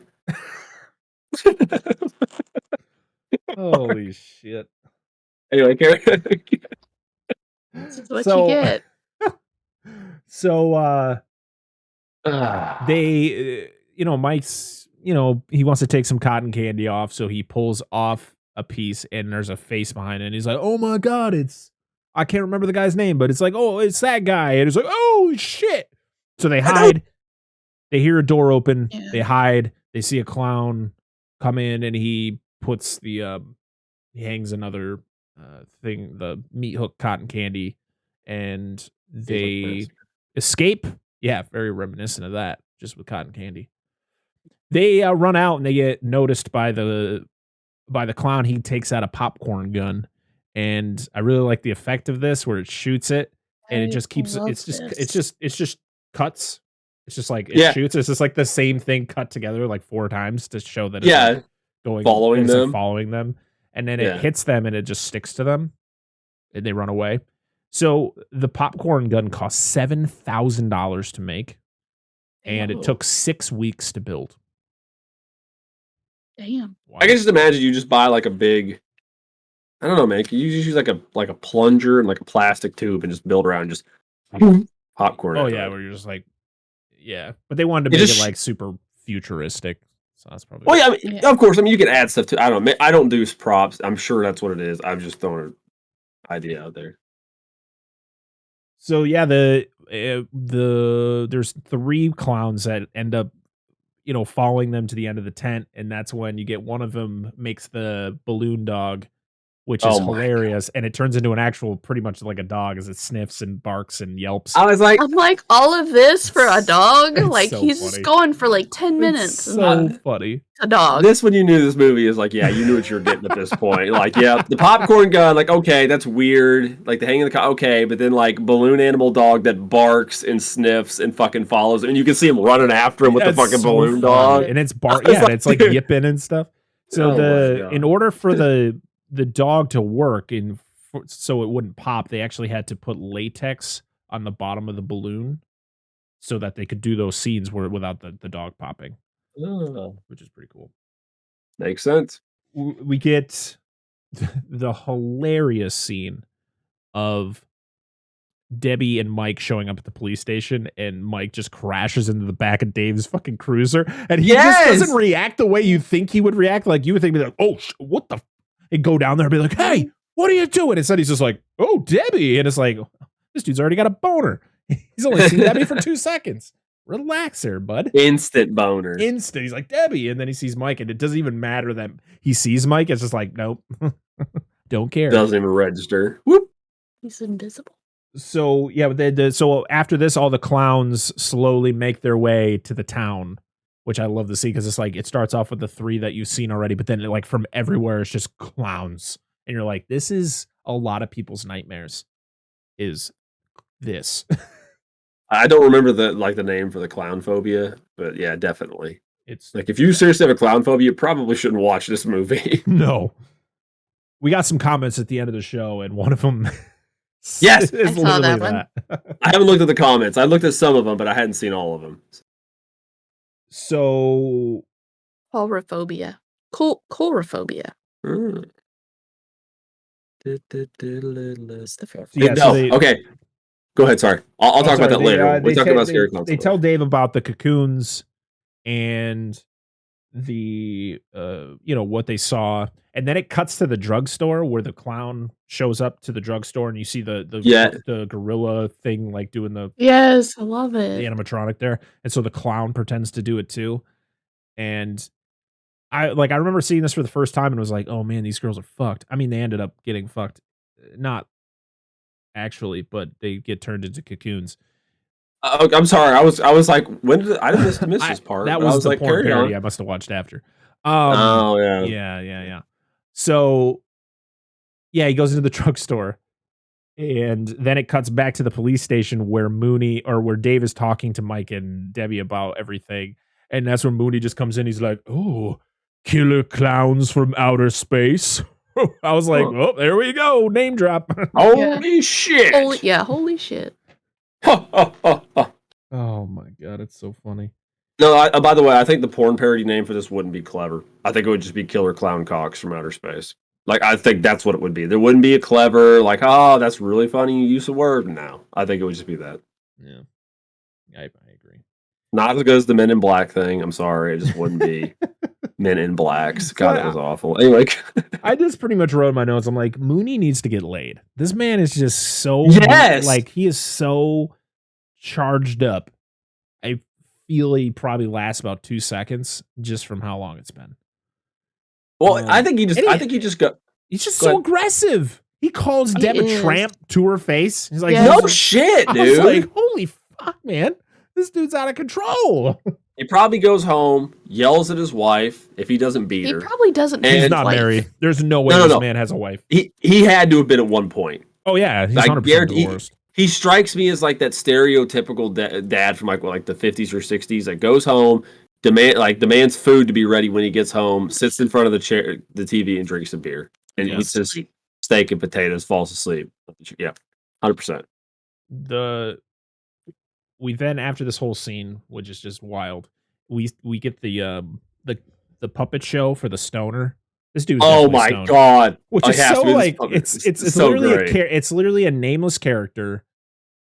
Holy shit. Anyway, this is what you get. So, they, Mike's, he wants to take some cotton candy off, so he pulls off a piece, and there's a face behind it, and he's like, oh my God, I can't remember the guy's name, but it's like, oh, it's that guy, and it's like, oh shit. So they hide, they hear a door open, they hide, they see a clown come in, and he puts he hangs another thing, the meat hook cotton candy, and they escape. Yeah, very reminiscent of that, just with cotton candy. They run out, and they get noticed by the clown. He takes out a popcorn gun, and I really like the effect of this, where it shoots it, and it just keeps it's just cuts. It's just like it shoots. It's just like the same thing cut together like 4 times to show that it's like following them. And then it hits them, and it just sticks to them, and they run away. So the popcorn gun cost $7,000 to make, and it took 6 weeks to build. Damn. Wow. I can just imagine you just buy like a big, I don't know, man. You just use like a plunger and like a plastic tube and just build around just popcorn. Oh yeah, where you're just like, but they wanted to make it like super futuristic. So that's probably. Well, yeah, I mean, of course. I mean, you can add stuff to. I don't know. I don't do props. I'm sure that's what it is. I'm just throwing an idea out there. So yeah, there's 3 clowns that end up, following them to the end of the tent, and that's when you get one of them makes the balloon dog, which is hilarious, and it turns into an actual, pretty much like a dog, as it sniffs and barks and yelps. I'm like, all of this for a dog? Like, so he's just going for like 10 minutes. It's so funny. A dog. This, when you knew this movie, is like, you knew what you were getting at this point. Like, the popcorn gun, like, okay, that's weird. Like, the hanging the okay, but then like balloon animal dog that barks and sniffs and fucking follows, and you can see him running after him with the fucking balloon dog, and it's and it's like yipping and stuff. So in order for the dog to work, and so it wouldn't pop, they actually had to put latex on the bottom of the balloon so that they could do those scenes without the dog popping, Oh, which is pretty cool. makes sense. We get the hilarious scene of Debbie and Mike showing up at the police station, and Mike just crashes into the back of Dave's fucking cruiser, and he just doesn't react the way you think he would react. Like, you would think, be like, oh, what the? And go down there and be like, hey, what are you doing? Instead, he's just like, oh, Debbie. And it's like, this dude's already got a boner. He's only seen Debbie for 2 seconds. Relax there, bud. Instant boner. Instant. He's like, Debbie. And then he sees Mike, and it doesn't even matter that he sees Mike. It's just like, nope. Don't care. Doesn't even register. Whoop. He's invisible. So, yeah, so after this, all the clowns slowly make their way to the town, which I love to see, because it's like, it starts off with the 3 that you've seen already, but then like from everywhere, it's just clowns. And you're like, this is a lot of people's nightmares, is this. I don't remember the name for the clown phobia, but yeah, definitely. It's like, if you seriously have a clown phobia, you probably shouldn't watch this movie. No. We got some comments at the end of the show, and one of them yes, is literally that. I haven't looked at the comments. I looked at some of them, but I hadn't seen all of them. So, Coulrophobia. Coulrophobia. Mm. It's the fear. Yeah, no, okay. Go ahead. Sorry, I'll talk about that later. We're talking about scary clowns. They tell Dave about the cocoons and the what they saw, and then it cuts to the drugstore where the clown shows up to the drugstore, and you see the gorilla thing like doing the Yes, I love it. the animatronic there, and so the clown pretends to do it too, and I remember seeing this for the first time and was like, oh man, these girls are fucked. I mean, they ended up getting fucked, not actually, but they get turned into cocoons. I'm sorry. I was like, when did I miss this part? That was the like, porn parody. I must have watched after. Oh yeah. Yeah. So yeah, he goes into the drugstore, and then it cuts back to the police station where Dave is talking to Mike and Debbie about everything, and that's when Mooney just comes in. He's like, "Oh, killer clowns from outer space." I was like, "Oh, there we go, name drop." Holy shit! Holy shit! Oh my god, it's so funny. No, by the way, I think the porn parody name for this wouldn't be clever. I think it would just be Killer Clown Cocks from Outer Space. Like, I think that's what it would be. There wouldn't be a clever, like, oh, that's really funny use of word. No, I think it would just be that. Yeah, I agree. Not as good as the Men in Black thing. I'm sorry, it just wouldn't be Men in Blacks. God, that was awful. Anyway, I just pretty much wrote in my notes. I'm like, Mooney needs to get laid. This man is just so like, he is so charged up. I feel he probably lasts about 2 seconds just from how long it's been. Well, I think he just got. He's just so aggressive. He calls Deb a tramp to her face. He's like, no shit, dude. I was like, holy fuck, man. This dude's out of control. He probably goes home, yells at his wife if he doesn't beat her. He probably doesn't. He's not married. There's no way this man has a wife. He had to have been at one point. Oh yeah, he's 100% divorced. He strikes me as like that stereotypical dad from like the 50s or 60s that goes home, demands food to be ready when he gets home, sits in front of the TV and drinks a beer, and eats his steak and potatoes, falls asleep. Yeah, 100%. We then, after this whole scene, which is just wild, we get the puppet show for the stoner. This dude's stoned, god, which is so like it's so literally it's literally a nameless character.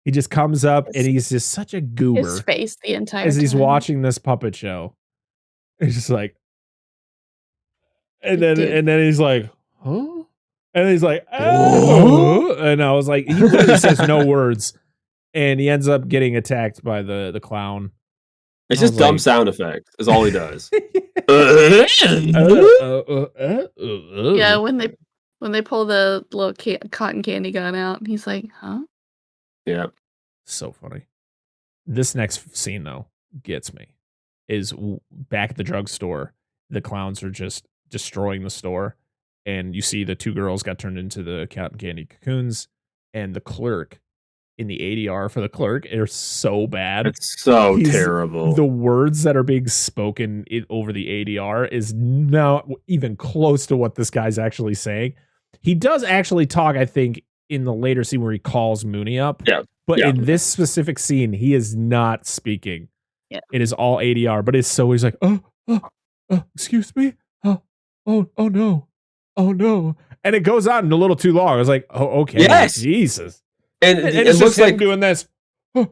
He just comes up and he's just such a goober. His face the entire as he's time. watching this puppet show. He's just like, and then he's like, huh? And he's like, oh, and I was like, he literally says no words, and he ends up getting attacked by the clown. It's just dumb sound effect is all he does. Yeah, when they pull the little cotton candy gun out, and he's like, huh? Yeah. So funny. This next scene, though, gets me. Is back at the drugstore, the clowns are just destroying the store, and you see the 2 girls got turned into the cotton candy cocoons, and the clerk in the ADR for the clerk are so bad. It's so terrible. The words that are being spoken over the ADR is not even close to what this guy's actually saying. He does actually talk, I think, in the later scene where he calls Mooney up. Yeah. But Yeah. in this specific scene, he is not speaking. Yeah. It is all ADR, but he's like, excuse me? Oh no. Oh no. And it goes on a little too long. I was like, oh, okay. Yes. Jesus. And And it it's looks just him like doing this. and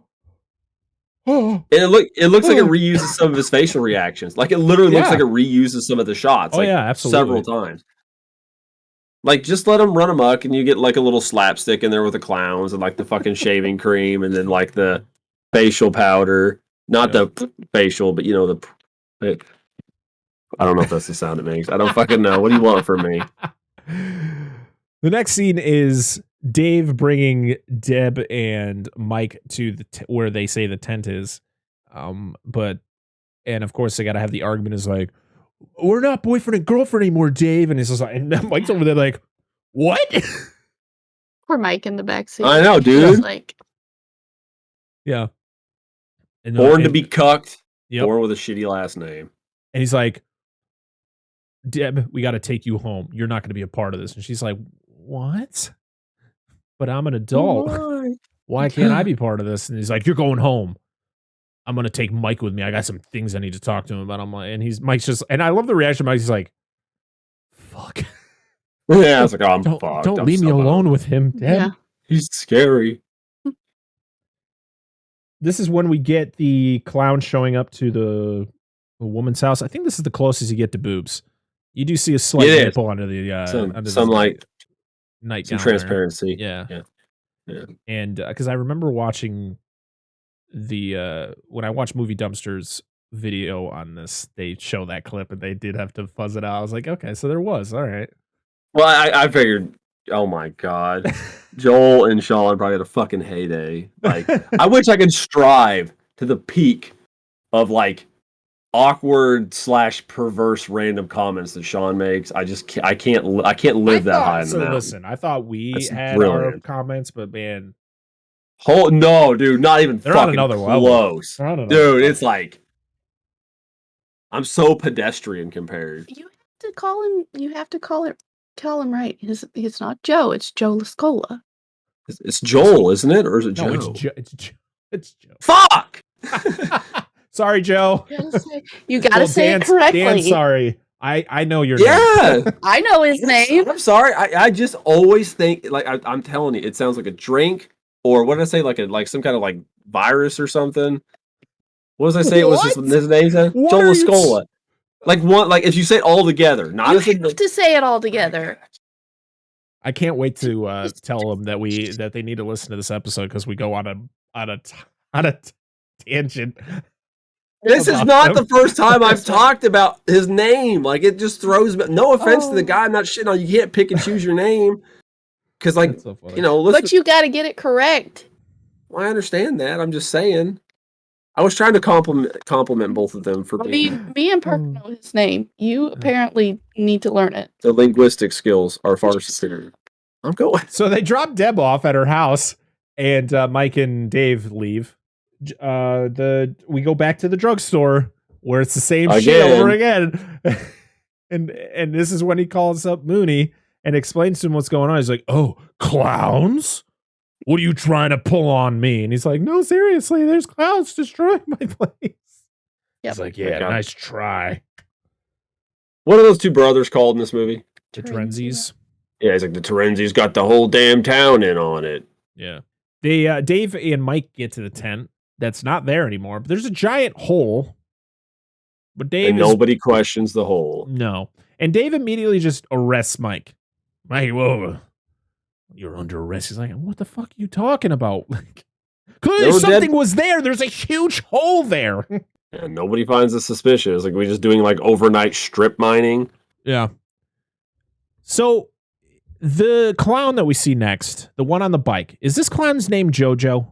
it looks like it reuses some of his facial reactions. Like it literally looks Yeah. like it reuses some of the shots. Oh, like yeah, absolutely. several times. Like just let them run amok, and you get like a little slapstick in there with the clowns and like the fucking shaving cream, and then like the facial powder. Not the facial, but you know the. I don't know if that's the sound it makes. I don't fucking know. What do you want from me? The next scene is Dave bringing Deb and Mike to the where they say the tent is. And of course they got to have the argument is like, we're not boyfriend and girlfriend anymore, Dave. And he's just like, and Mike's over there like, what? Poor Mike in the backseat. I know, dude. He's like, Yeah. And Born to be cucked. Yep. Born with a shitty last name. And he's like, Deb, we got to take you home. You're not going to be a part of this. And she's like, what? But I'm an adult. Why can't I be part of this? And he's like, you're going home. I'm going to take Mike with me. I got some things I need to talk to him about. I'm like, and Mike's just, and I love the reaction. Mike's like, fuck. Yeah, I was like, oh, I'm don't fucked. Don't I'm leave me so alone out. with him, Deb. yeah. He's scary. This is when we get the clown showing up to the woman's house. I think this is the closest you get to boobs. You do see a slight nipple under the some like nightgown, some transparency. Yeah. Yeah. And because I remember watching the when I watched Movie Dumpster's video on this, they show that clip and they did have to fuzz it out. I was like, okay, so there was. All right. Well, I figured, oh my God. Joel and Sean probably had a fucking heyday. Like, I wish I could strive to the peak of like awkward / perverse random comments that Sean makes. I can't live that high in the mountain. Listen, I thought we That's had brilliant. our comments, but man, No, dude, not even they're on fucking another level. close. They're on another Dude, level. it's like I'm so pedestrian compared. You have to call him. You have to call him right. It's not Joe. It's Joe Lascola. It's Joel, isn't it, or is it Joe? No, it's Joe. It's Joe. Fuck. Sorry, Joe. You gotta say it correctly. Dan, sorry. I know your name. Yeah. I know his name. I'm sorry. I just always think like I'm telling you, it sounds like a drink or what did I say? Like some kind of like virus or something. What did I say? It was his name? Joel Lascola. Like if you say it all together, not You as have to say it all together. I can't wait to tell them that they need to listen to this episode because we go on a tangent. This is not the first time I've talked about his name. Like it just throws me. No offense to the guy. I'm not shitting on you. Can't pick and choose your name because like So listen, But you gotta get it correct. Well, I understand that. I'm just saying. I was trying to compliment both of them for being. Me and Perk know his name. You apparently need to learn it. The linguistic skills are far superior. I'm going. So they drop Deb off at her house, and Mike and Dave leave. We go back to the drugstore where it's the same shit over again. and this is when he calls up Mooney and explains to him what's going on. He's like, "Oh, clowns? What are you trying to pull on me?" And he's like, "No, seriously, there's clowns destroying my place." Yep. He's like, "Yeah, nice try." What are those two brothers called in this movie? The Trenzis. Yeah, he's like, the Torenzi's got the whole damn town in on it. Yeah. They Dave and Mike get to the tent. That's not there anymore. But there's a giant hole. But Dave nobody questions the hole. No. And Dave immediately just arrests Mike. Mike, whoa. You're under arrest. He's like, what the fuck are you talking about? Clearly something was there. There's a huge hole there. Yeah, nobody finds it suspicious. Like, we're just doing like overnight strip mining. Yeah. So the clown that we see next, the one on the bike, is this clown's name Jojo?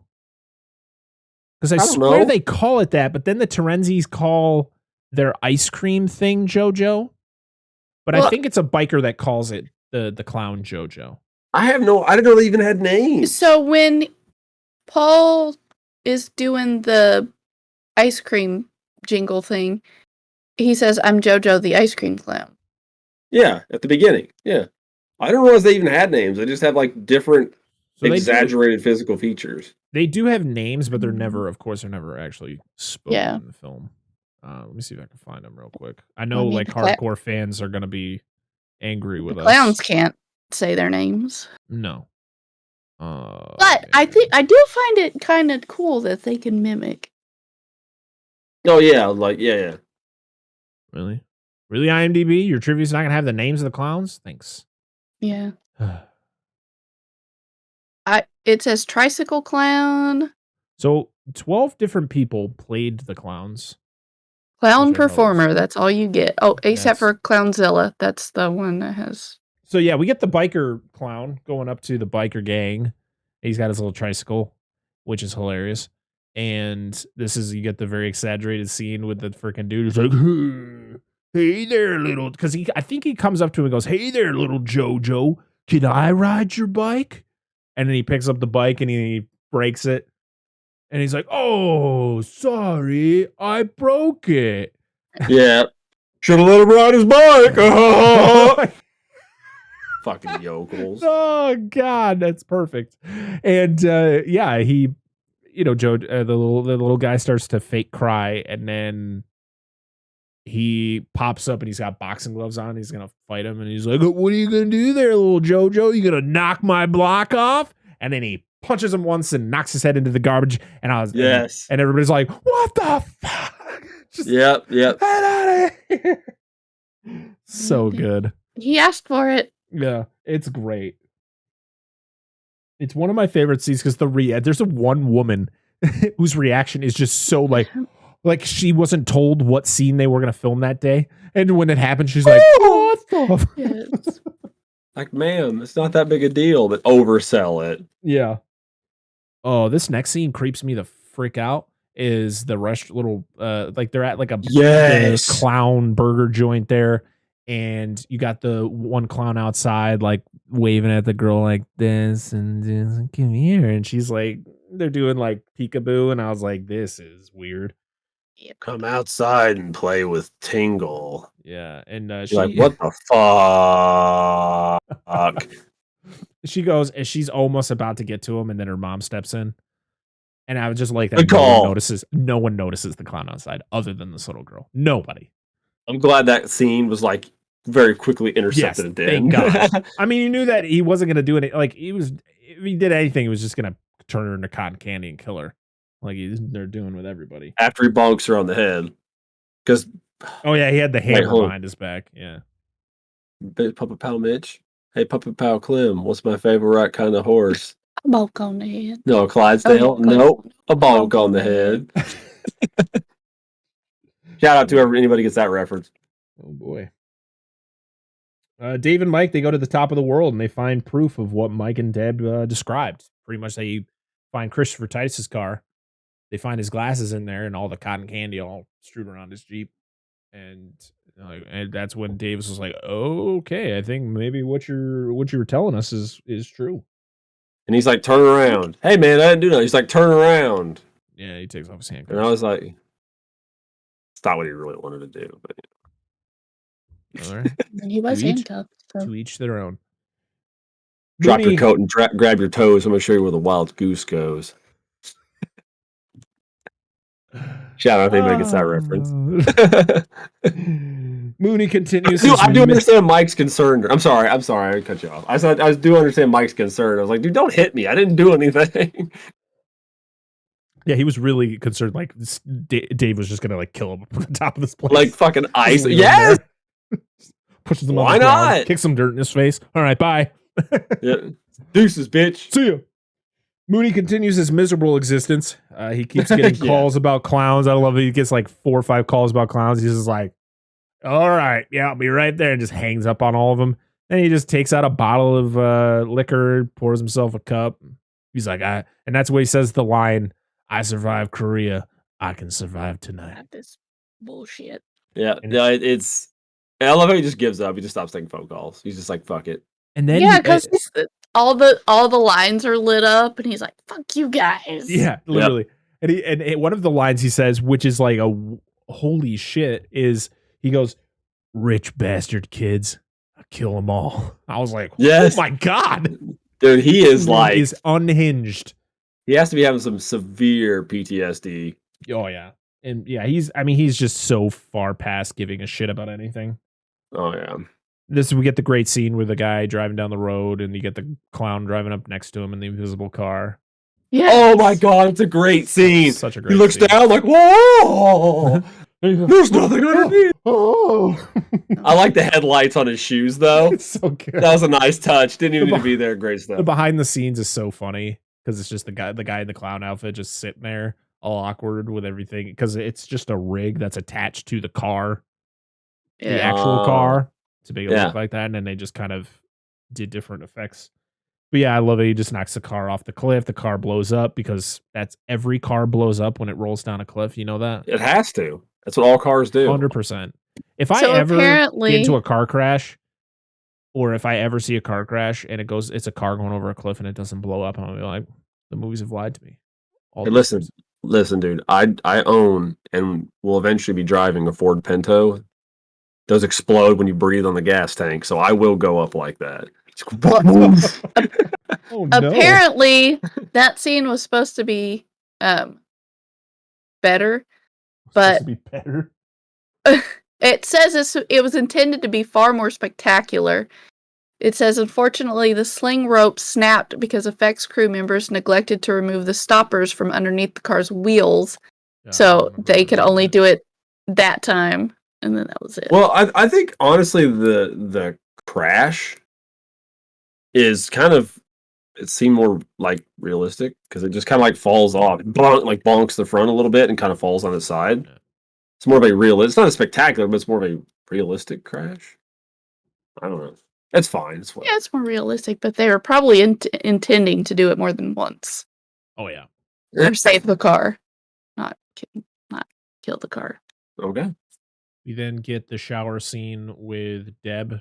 Because I swear they call it that, but then the Torenzis call their ice cream thing Jojo. But I think it's a biker that calls it the clown Jojo. I didn't know they even had names. So when Paul is doing the ice cream jingle thing, he says, "I'm Jojo the ice cream clown." Yeah, at the beginning. Yeah. I didn't realize they even had names. They just have like different So exaggerated physical features. They do have names, but they're never actually spoken Yeah. in the film. Let me see if I can find them real quick. I know like hardcore fans are gonna be angry with us. Clowns can't say their names. No. But I think I do find it kind of cool that they can mimic. Oh yeah, like yeah. Really? Really, IMDb? Your trivia's not gonna have the names of the clowns? Thanks. Yeah. It says Tricycle Clown. So 12 different people played the clowns. Clown performer, that's all you get. Oh, except for Clownzilla. That's the one that has. So yeah, we get the biker clown going up to the biker gang. He's got his little tricycle, which is hilarious. And you get the very exaggerated scene with the freaking dude who's like, hey there, little, because I think he comes up to him and goes, hey there, little Jojo, can I ride your bike? And then he picks up the bike and he breaks it. And he's like, oh, sorry, I broke it. Yeah. Should have let him ride his bike. Fucking yokels. Oh, God, that's perfect. And yeah, he, Joe, the little guy starts to fake cry. And then he pops up and he's got boxing gloves on. He's going to fight him. And he's like, what are you going to do there, little Jojo? You going to knock my block off? And then he punches him once and knocks his head into the garbage. And and everybody's like, what the fuck? Just yep. Get out of here. So good. He asked for it. Yeah, it's great. It's one of my favorite scenes because there's one woman whose reaction is just so like she wasn't told what scene they were going to film that day. And when it happened, she's like, what the yes. Like, ma'am, it's not that big a deal, but oversell it. Yeah. Oh, this next scene creeps me the frick out. Is the little like they're at like a clown burger joint there, and you got the one clown outside like waving at the girl like this and come here, and she's like they're doing like peekaboo, and I was like, this is weird. Come outside and play with Tingle. Yeah, and she's like, what the fuck? She goes, and she's almost about to get to him, and then her mom steps in. And I was just like that. No one notices the clown outside other than this little girl. Nobody. I'm glad that scene was like very quickly intercepted at the end. Thank God. I mean, you knew that he wasn't going to do it. Like if he did anything, he was just going to turn her into cotton candy and kill her. Like they're doing with everybody. After he bonks her on the head. Because. Oh, yeah. He had the hammer behind his back. Yeah. Papa Pal Mitch. Hey, Papa Pal Clem. What's my favorite kind of horse? A bonk on the head. No, Clydesdale. Nope. A bonk on the head. Shout out to anybody gets that reference. Oh, boy. Dave and Mike, they go to the top of the world and they find proof of what Mike and Deb described. Pretty much they find Christopher Titus's car. They find his glasses in there and all the cotton candy all strewed around his Jeep. And that's when Davis was like, oh, okay, I think maybe what you were telling us is true. And he's like, turn around. Hey, man, I didn't do that. He's like, turn around. Yeah, he takes off his handcuffs. And I was like, it's not what he really wanted to do. But all right. He was handcuffed. So. To each their own. Drop your coat and grab your toes. I'm going to show you where the wild goose goes. Shout out if anybody gets that reference. Mooney continues. I do understand Mike's concern. I'm sorry, I cut you off. I do understand Mike's concern. I was like, dude, don't hit me. I didn't do anything. Yeah, he was really concerned. Like Dave was just gonna like kill him from the top of this place, like fucking ice. Yes. Pushes him. Why on the not? ground, kicks some dirt in his face. All right, bye. Yeah. Deuces, bitch. See ya. Mooney continues his miserable existence. He keeps getting calls about clowns. I love it. He gets like 4 or 5 calls about clowns. He's just like, all right, yeah, I'll be right there, and just hangs up on all of them. Then he just takes out a bottle of liquor, pours himself a cup. He's like, and that's where he says the line, I survived Korea. I can survive tonight. This bullshit. Yeah, it's. I love how he just gives up. He just stops taking phone calls. He's just like, fuck it. And then because all the lines are lit up, and he's like, "Fuck you guys." Yeah, literally. Yep. And one of the lines he says, which is like a holy shit, is he goes, "Rich bastard kids, I kill them all." I was like, yes. Oh my god. Dude, he is like is unhinged. he has to be having some severe PTSD. Oh yeah. And yeah, he's just so far past giving a shit about anything. Oh yeah. We get the great scene with the guy driving down the road and you get the clown driving up next to him in the invisible car. Yeah. Oh my god, it's a great scene. Such a great He looks scene. down like, whoa! There's nothing underneath. Oh. I like the headlights on his shoes though. It's so good. That was a nice touch. Didn't even need to be there. Great The stuff. behind the scenes is so funny because it's just the guy in the clown outfit just sitting there all awkward with everything because it's just a rig that's attached to the car, the actual car, to make it look like that, and then they just kind of did different effects. But yeah, I love it. He just knocks the car off the cliff. The car blows up because every car blows up when it rolls down a cliff. You know that? It has to. That's what all cars do. 100%. If I ever get into a car crash, or if I ever see a car crash and it's a car going over a cliff and it doesn't blow up, I'm gonna be like, the movies have lied to me. Hey, listen, dude. I own and will eventually be driving a Ford Pinto. Does explode when you breathe on the gas tank, so I will go up like that. Oh, no. Apparently, that scene was supposed to be better, but it says it was intended to be far more spectacular. It says, unfortunately, the sling rope snapped because effects crew members neglected to remove the stoppers from underneath the car's wheels, so they could only do it that time, and then that was it. Well, I think honestly the crash is kind of, it seemed more like realistic because it just kind of like falls off, bonks the front a little bit and kind of falls on the side. Yeah. It's more of a realistic. It's not a spectacular, but it's more of a realistic crash. I don't know. It's fine. It's more realistic, but they were probably intending to do it more than once. Oh yeah, or save the car, not kill the car. Okay. We then get the shower scene with Deb,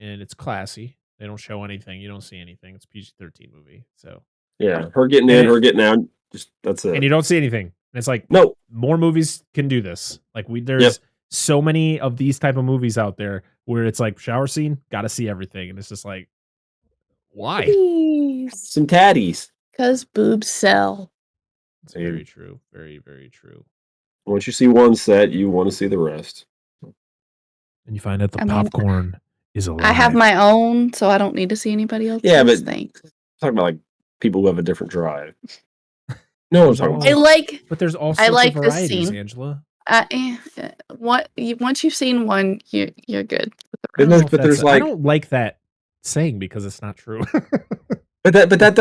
and it's classy. They don't show anything. You don't see anything. It's a PG-13 movie. So yeah, her getting in, her getting out. Just that's it. And you don't see anything. And it's like, no, more movies can do this. Like there's so many of these type of movies out there where it's like shower scene, got to see everything, and it's just like, why? Please. Some tatties. Because boobs sell. It's very true. Very, very true. Once you see one set, you want to see the rest. And you find out the popcorn is alive. I have my own, so I don't need to see anybody else's. Yeah, but thanks. Talking about like people who have a different drive. No, I'm talking about. But there's also this scene, Angela. Once you've seen one, you're good. But there's I don't like that saying because it's not true. But that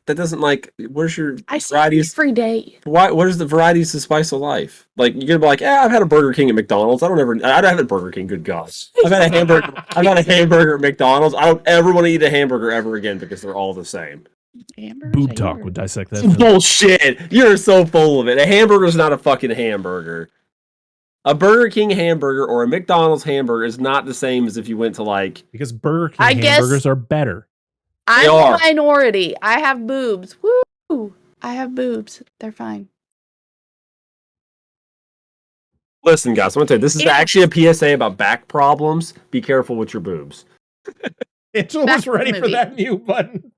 doesn't like, where's your varieties every day? Where's the varieties to spice of life? Like you're gonna be like, I've had a Burger King at McDonald's. I don't have a Burger King, good God. I've had a hamburger at McDonald's. I don't ever want to eat a hamburger ever again because they're all the same. Boob talk would dissect that. Bullshit. You're so full of it. A hamburger is not a fucking hamburger. A Burger King hamburger or a McDonald's hamburger is not the same as if you went to because Burger King hamburgers are better. I'm a minority. I have boobs. Woo! I have boobs. They're fine. Listen, guys, I'm gonna tell you, this is actually a PSA about back problems. Be careful with your boobs. Angela was ready for that mute button.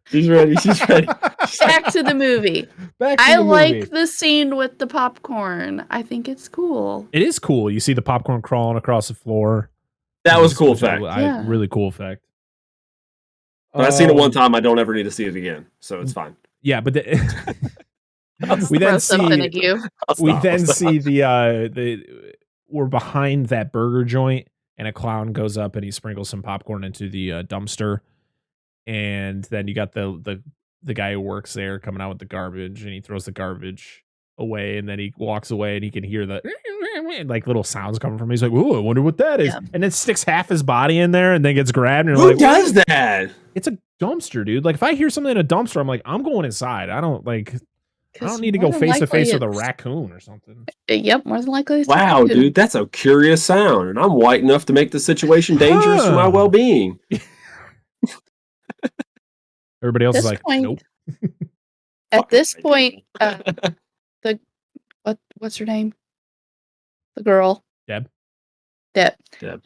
She's ready. She's ready. Back to the movie. I like the scene with the popcorn. I think it's cool. It is cool. You see the popcorn crawling across the floor. That was a cool effect. Really cool effect. I've seen it one time. I don't ever need to see it again, so it's fine. Yeah, but we then see we're behind that burger joint, and a clown goes up and he sprinkles some popcorn into the dumpster, and then you got the guy who works there coming out with the garbage, and he throws the garbage away, and then he walks away, and he can hear the like little sounds coming from him. He's like, "Ooh, I wonder what that is," and then sticks half his body in there, and then gets grabbed. And who does that? It's a dumpster, dude. Like if I hear something in a dumpster, I'm like, I'm going inside. I don't need to go face to face with a raccoon or something. Yep, more than likely. Wow, dude, that's a curious sound, and I'm white enough to make the situation dangerous for my well-being. Everybody else is like, nope. At this point, what's her name? The girl. Deb. That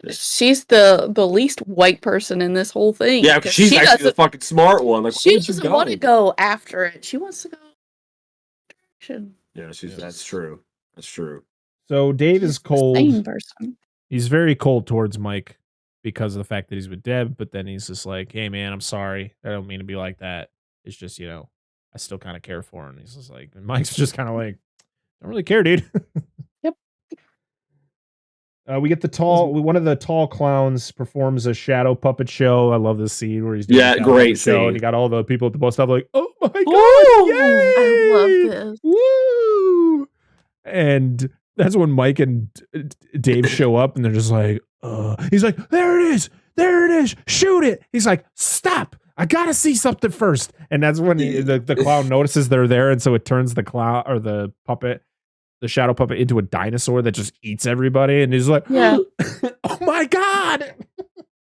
she's the least white person in this whole thing. Yeah, because she's actually the fucking smart one. Like, she doesn't want to go after it. She wants to go direction. Yeah, that's true. That's true. So Dave is cold. Same person. He's very cold towards Mike because of the fact that he's with Deb, but then he's just like, hey man, I'm sorry. I don't mean to be like that. It's just, I still kind of care for him. He's just like, and Mike's just kind of like, don't really care, dude. Yep. We get one of the tall clowns performs a shadow puppet show. I love this scene where he's doing a great show, scene. and you got all the people at the bus stop like, oh my god, yay! I love this. Woo! And that's when Mike and Dave show up, and they're just like, he's like, there it is, shoot it. He's like, stop, I gotta see something first. And that's when the clown notices they're there, and so it turns the clown or the shadow puppet into a dinosaur that just eats everybody, and he's like, oh my god.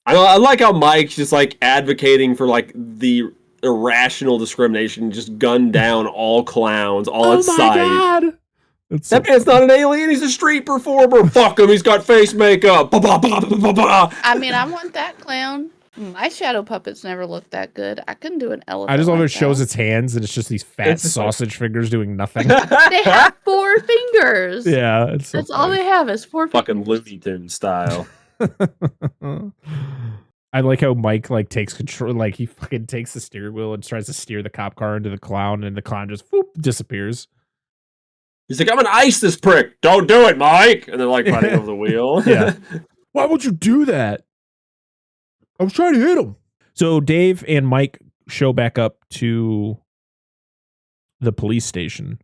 I like how Mike's just like advocating for like the irrational discrimination, just gun down all clowns, all at sight. God. That man's not an alien, he's a street performer. Fuck him, he's got face makeup. I mean, I want that clown. My shadow puppets never looked that good. I couldn't do an elephant. I just love it shows its hands, and it's just these fat sausage fingers doing nothing. They have 4 fingers. Yeah, that's all they have is 4 fingers. Fucking Looney Tunes style. I like how Mike like takes control, like he fucking takes the steering wheel and tries to steer the cop car into the clown, and the clown just disappears. He's like, I'm gonna ice this prick. Don't do it, Mike. And they're like fighting over the wheel. Yeah. Why would you do that? I was trying to hit him. So Dave and Mike show back up to the police station.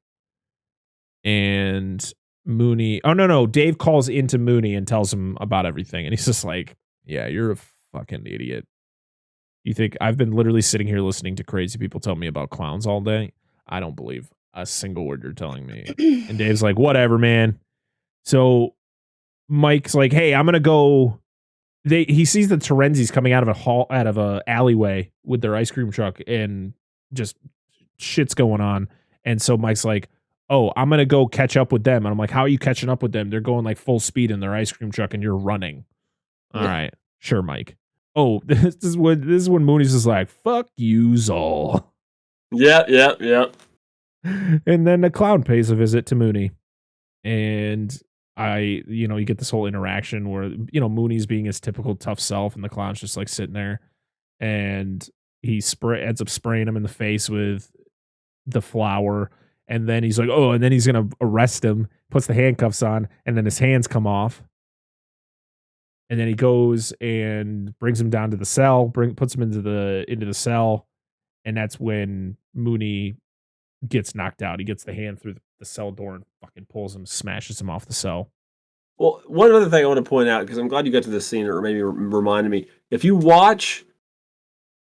And Mooney... Oh, no. Dave calls into Mooney and tells him about everything. And he's just like, yeah, you're a fucking idiot. You think I've been literally sitting here listening to crazy people tell me about clowns all day? I don't believe a single word you're telling me. And Dave's like, whatever, man. So Mike's like, hey, I'm going to go... He sees the Torenzis coming out of a alleyway with their ice cream truck, and just shit's going on. And so Mike's like, oh, I'm gonna go catch up with them. And I'm like, how are you catching up with them? They're going like full speed in their ice cream truck, and you're running. All right, sure, Mike. Oh, this is when Mooney's just like, fuck yous all. Yeah. And then the clown pays a visit to Mooney, and you get this whole interaction where, Mooney's being his typical tough self, and the clown's just like sitting there, and he ends up spraying him in the face with the flour, and then he's like, oh, and then he's gonna arrest him, puts the handcuffs on, and then his hands come off, and then he goes and brings him down to the cell, puts him into the cell, and that's when Mooney gets knocked out. He gets the hand through the cell door and fucking pulls him, smashes him off the cell. Well, one other thing I want to point out, because I'm glad you got to this scene, or maybe reminded me. If you watch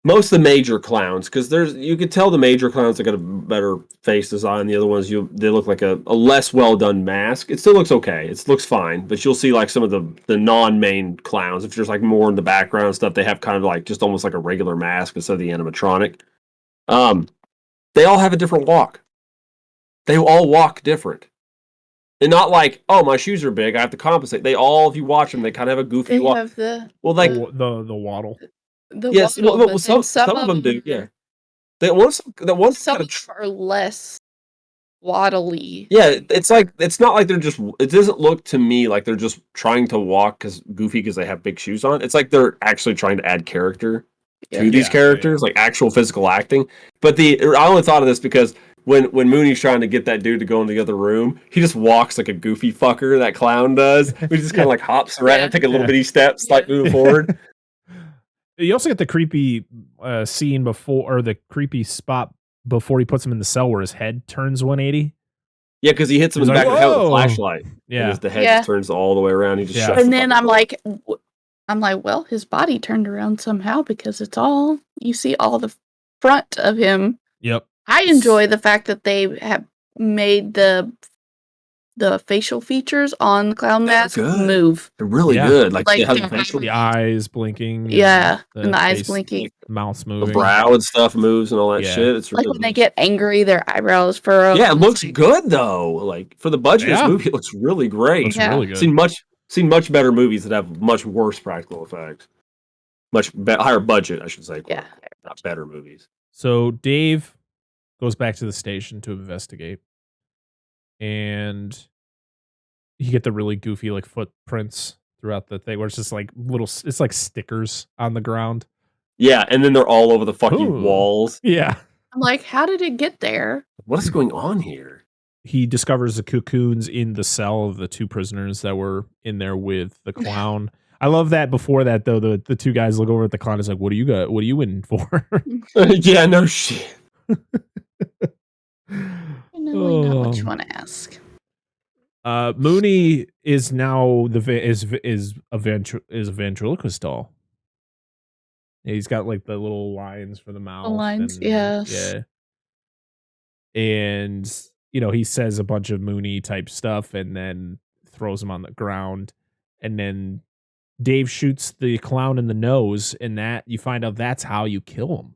most of the major clowns, because you could tell the major clowns that got a better face design. The other ones, they look like a less well done mask. It still looks okay. It looks fine, but you'll see like some of the non-main clowns. If there's like more in the background stuff, they have kind of like just almost like a regular mask instead of the animatronic. They all have a different walk. They all walk different. And not like, oh, my shoes are big, I have to compensate. They all, if you watch them, they kind of have a goofy walk. Have the waddle. Yes, waddle, some of them do, yeah. Some are less waddly. Yeah, it's not like they're just, it doesn't look to me like they're just trying to walk because they have big shoes on. It's like they're actually trying to add character to these characters, like actual physical acting. But I only thought of this because when Mooney's trying to get that dude to go in the other room, he just walks like a goofy fucker, that clown does. He just kind of like hops around, take a little bitty steps, like moving forward. You also get the creepy scene before, or the creepy spot before he puts him in the cell where his head turns 180. Yeah, because he hits him in the back of the head with a flashlight. Yeah. And the head just turns all the way around. He just shuts and then I'm like, well, his body turned around somehow, because you see all the front of him. Yep. I enjoy the fact that they have made the facial features on the clown mask move. They're really good. Like they have the eyes blinking. Yeah, and the eyes blinking. Mouth moving. The brow and stuff moves and all that shit. It's like when they get angry, their eyebrows furrow. Yeah, it looks good though. Like for the budget of this movie, it looks really great. It's really good. Seen much seen much better movies that have much worse practical effects. Much higher budget, I should say. Yeah. Not better movies. So Dave goes back to the station to investigate. And you get the really goofy like footprints throughout the thing where it's just like it's like stickers on the ground. Yeah, and then they're all over the fucking walls. Yeah. I'm like, how did it get there? What is going on here? He discovers the cocoons in the cell of the 2 prisoners that were in there with the clown. I love that before that though, the 2 guys look over at the clown and is like, what do you got? What are you in for? Yeah, no shit. No, not what you want to ask. Mooney is now is a ventriloquist doll. Yeah, he's got like the little lines for the mouth. The lines, and, yes. Yeah. And he says a bunch of Mooney type stuff and then throws him on the ground. And then Dave shoots the clown in the nose, and that you find out that's how you kill him.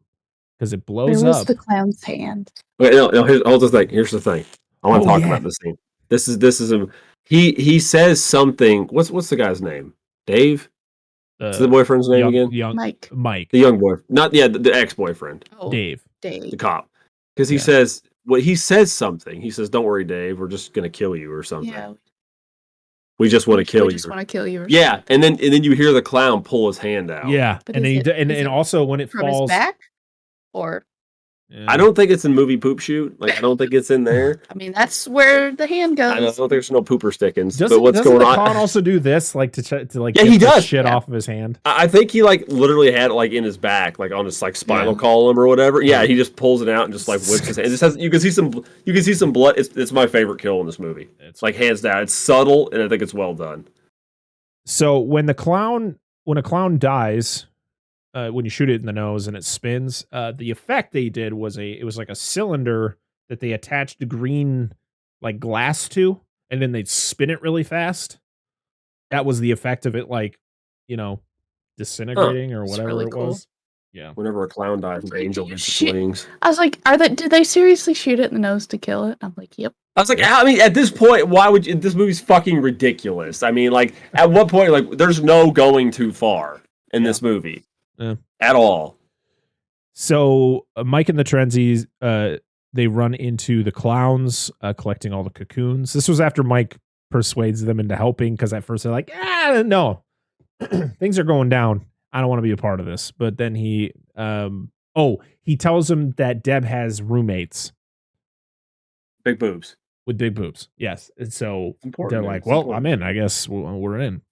Because it blows Where was up. the clown's hand? Wait, no, hold the thing. Here's the thing. I want to talk about this scene. This is a he says something. What's the guy's name? Dave? What's the boyfriend's name again? Mike. The young boy. Not the ex-boyfriend. Oh, Dave. The cop. Because he says he says something. He says, "Don't worry, Dave. We're just gonna kill you or something." Yeah. We just want to kill you. We just want to kill you. Yeah, and then you hear the clown pull his hand out. Yeah, But and then and also when it from falls his back, or I don't think it's in movie poop shoot. Like I don't think it's in there. I mean, that's where the hand goes. I don't think there's no pooper stickings. Doesn't, but what's doesn't going the on? clown also do this, like to like Yeah, get he the does. shit off of his hand? I think he like literally had it like in his back, like on his like spinal column or whatever. Yeah, he just pulls it out and just like whips his hand. It just has, you can see some blood. It's my favorite kill in this movie. It's like hands down. It's subtle and I think it's well done. So when a clown dies, when you shoot it in the nose and it spins, the effect they did was it was like a cylinder that they attached green like glass to, and then they'd spin it really fast. That was the effect of it, like disintegrating or whatever really cool. Was. Yeah. Whenever a clown dies, an angel gets its wings. I was like, did they seriously shoot it in the nose to kill it? I'm like, yep. I was like, I mean, at this point, why would you? This movie's fucking ridiculous. I mean, like, at what point, like, there's no going too far in this movie at all. So Mike and the Trenzis, they run into the clowns collecting all the cocoons. This was after Mike persuades them into helping because at first they're like, no, things are going down. I don't want to be a part of this. But then he tells them that Deb has roommates. Big boobs. With big boobs. Yes. And so they're like, well, I'm in. I guess we're in.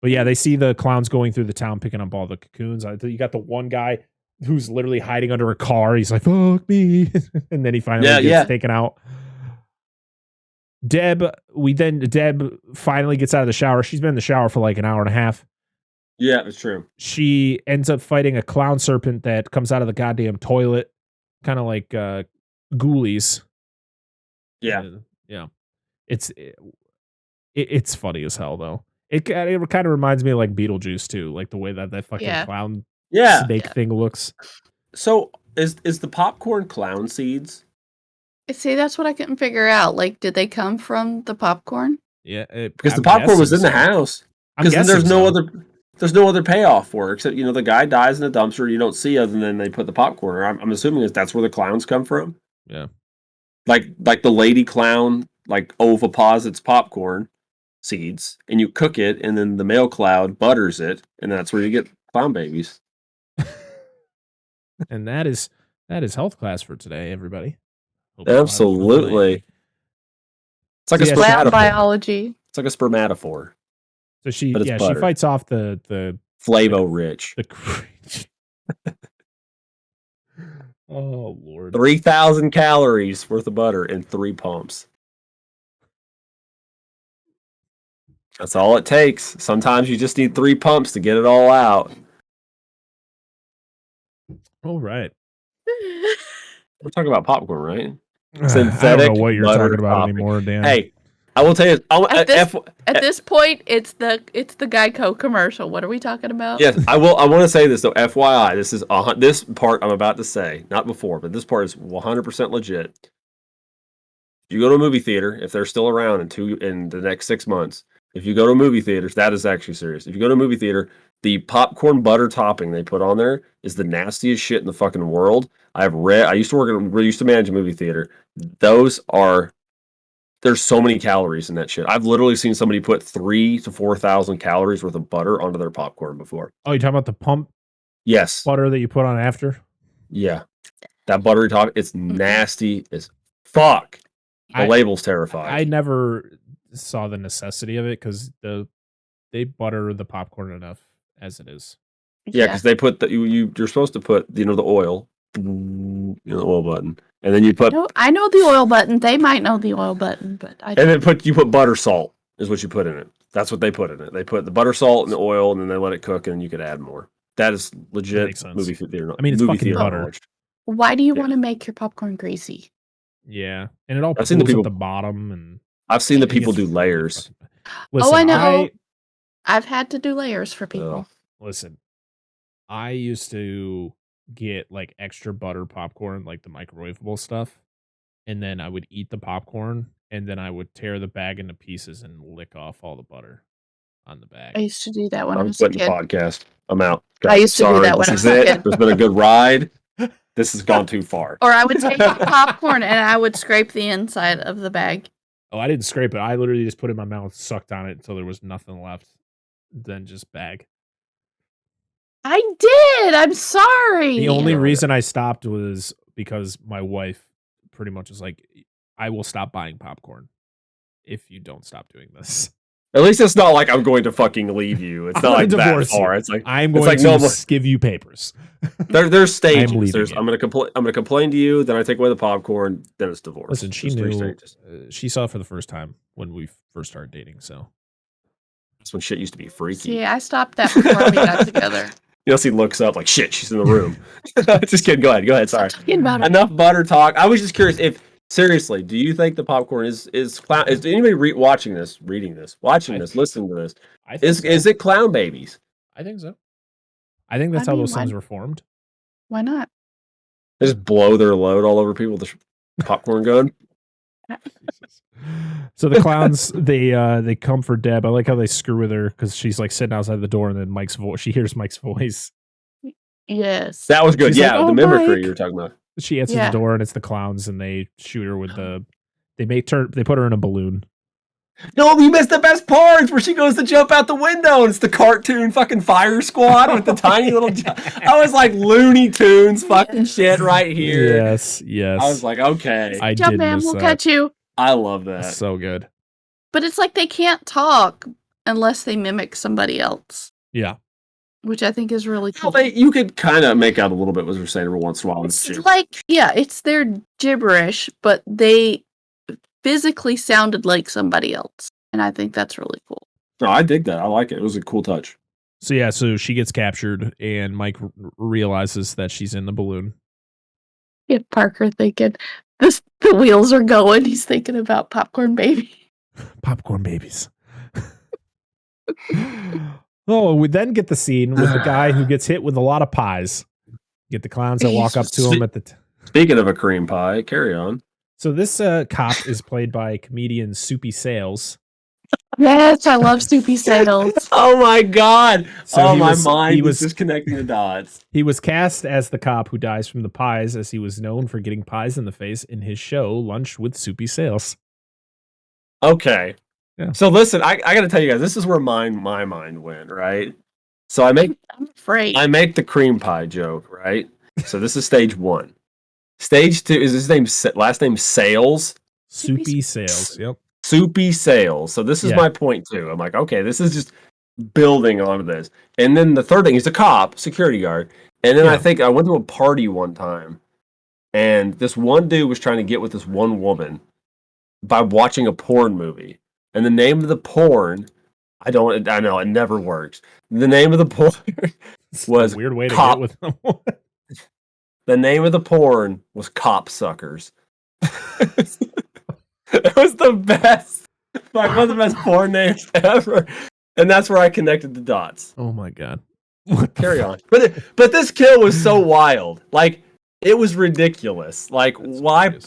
But yeah, they see the clowns going through the town picking up all the cocoons. You got the one guy who's literally hiding under a car. He's like, fuck me. And then he finally gets taken out. Deb finally gets out of the shower. She's been in the shower for like an hour and a half. Yeah, it's true. She ends up fighting a clown serpent that comes out of the goddamn toilet. Kind of like ghoulies. Yeah. Yeah. It's funny as hell though. It kind of reminds me of like Beetlejuice too, like the way that fucking clown snake thing looks. So is the popcorn clown seeds? See, that's what I couldn't figure out. Like, did they come from the popcorn? Yeah, because the popcorn was in the house. Because there's no other payoff for it except the guy dies in a dumpster. You don't see other than they put the popcorn. I'm assuming that's where the clowns come from. Yeah, like the lady clown like oviposits popcorn seeds, and you cook it, and then the male clown butters it, and that's where you get clown babies. And that is health class for today, everybody. Absolutely. It's like a spermatophore. Biology. It's like a spermatophore. So she fights off the Flavo Rich. Oh Lord. 3,000 calories worth of butter in 3 pumps. That's all it takes. Sometimes you just need 3 pumps to get it all out. All right. We're talking about popcorn, right? Synthetic. I don't know what you're talking about anymore, Dan. Hey, I will tell you. At this point, it's the Geico commercial. What are we talking about? Yes, I will. I want to say this though. FYI, this part I'm about to say, not before, but this part is 100% legit. If you go to a movie theater, if they're still around in the next 6 months, If you go to movie theaters, that is actually serious. If you go to a movie theater, the popcorn butter topping they put on there is the nastiest shit in the fucking world. I used to manage a movie theater. There's so many calories in that shit. I've literally seen somebody put 3,000 to 4,000 calories worth of butter onto their popcorn before. Oh, you talking about the pump Yes. butter that you put on after? Yeah. That buttery top, it's nasty as fuck. The label's terrifying. I never saw the necessity of it because they butter the popcorn enough as it is. Yeah, because they put you're supposed to put the oil, the oil button, and then you put. No, I know the oil button. They might know the oil button, but I. And then you put butter salt is what you put in it. That's what they put in it. They put the butter salt and the oil, and then they let it cook, and you could add more. That is legit movie theater. I mean, it's fucking butter. Knowledge. Why do you want to make your popcorn greasy? Yeah, and it all pools at the bottom, and I've seen the people do layers. Listen, I know. I've had to do layers for people. Listen, I used to get like extra butter popcorn, like the microwavable stuff, and then I would eat the popcorn, and then I would tear the bag into pieces and lick off all the butter on the bag. I used to do that when I I'm was a quitting kid. the podcast. I'm out. I used to do that when I was a kid. It's been a good ride. This has gone too far. Or I would take the popcorn and I would scrape the inside of the bag. Oh, I didn't scrape it. I literally just put it in my mouth, sucked on it until there was nothing left. Then just bag. I did. I'm sorry. The only reason I stopped was because my wife pretty much was like, I will stop buying popcorn if you don't stop doing this. At least it's not like I'm going to fucking leave you. It's not like that far. It's like I'm going to give you papers. There's stages. I'm going to complain to you. Then I take away the popcorn. Then it's divorce. Listen, she knew. She saw it for the first time when we first started dating. So that's when shit used to be freaky. See, I stopped that before we got together. He looks up like shit. She's in the room. Just kidding. Go ahead. Sorry. Enough butter talk. I was just curious if. Seriously, do you think the popcorn is anybody watching this, listening to this? Is it clown babies? I think so. I think that's how those things were formed. Why not? They just blow their load all over people with the popcorn gun. So the clowns, they come for Deb. I like how they screw with her because she's like sitting outside the door, and then she hears Mike's voice. Yes, that was good. She's yeah, like, the mimicry you were talking about. She answers the door and it's the clowns, and they shoot her with they put her in a balloon. No, you missed the best parts where she goes to jump out the window and it's the cartoon fucking fire squad with the tiny little I was like Looney Tunes fucking shit right here. Yes. I was like, okay. Jump, man, we'll catch you. I love that. That's so good. But it's like they can't talk unless they mimic somebody else. Yeah. Which I think is really cool. Well, you could kind of make out a little bit what they're saying every once in a while. It's like, it's their gibberish, but they physically sounded like somebody else. And I think that's really cool. No, I dig that. I like it. It was a cool touch. So she gets captured, and Mike realizes that she's in the balloon. Yeah, Parker thinking, the wheels are going. He's thinking about popcorn baby. Popcorn babies. Oh, we then get the scene with the guy who gets hit with a lot of pies. Get the clowns that walk up to him at the... Speaking of a cream pie, carry on. So this cop is played by comedian Soupy Sales. Yes, I love Soupy Sales. Oh my God. So my mind was just connecting the dots. He was cast as the cop who dies from the pies, as he was known for getting pies in the face in his show, Lunch with Soupy Sales. Okay. Yeah. So listen, I got to tell you guys, this is where my mind went, right? So I'm afraid. I make the cream pie joke, right? So this is stage 1. Stage 2 is his last name Sales. Soupy Sales. Yep. Soupy Sales. So this is my point too. I'm like, okay, this is just building onto this. And then the third thing, he's a cop, security guard. And then I think I went to a party one time, and this one dude was trying to get with this one woman by watching a porn movie. And the name of the porn, I know it never works. The name of the porn was a weird way to get with them. The name of the porn was Cop Suckers. It was the best. Like one of the best porn names ever. And that's where I connected the dots. Oh my God. Carry on. But this kill was so wild. Like, it was ridiculous. Like, why?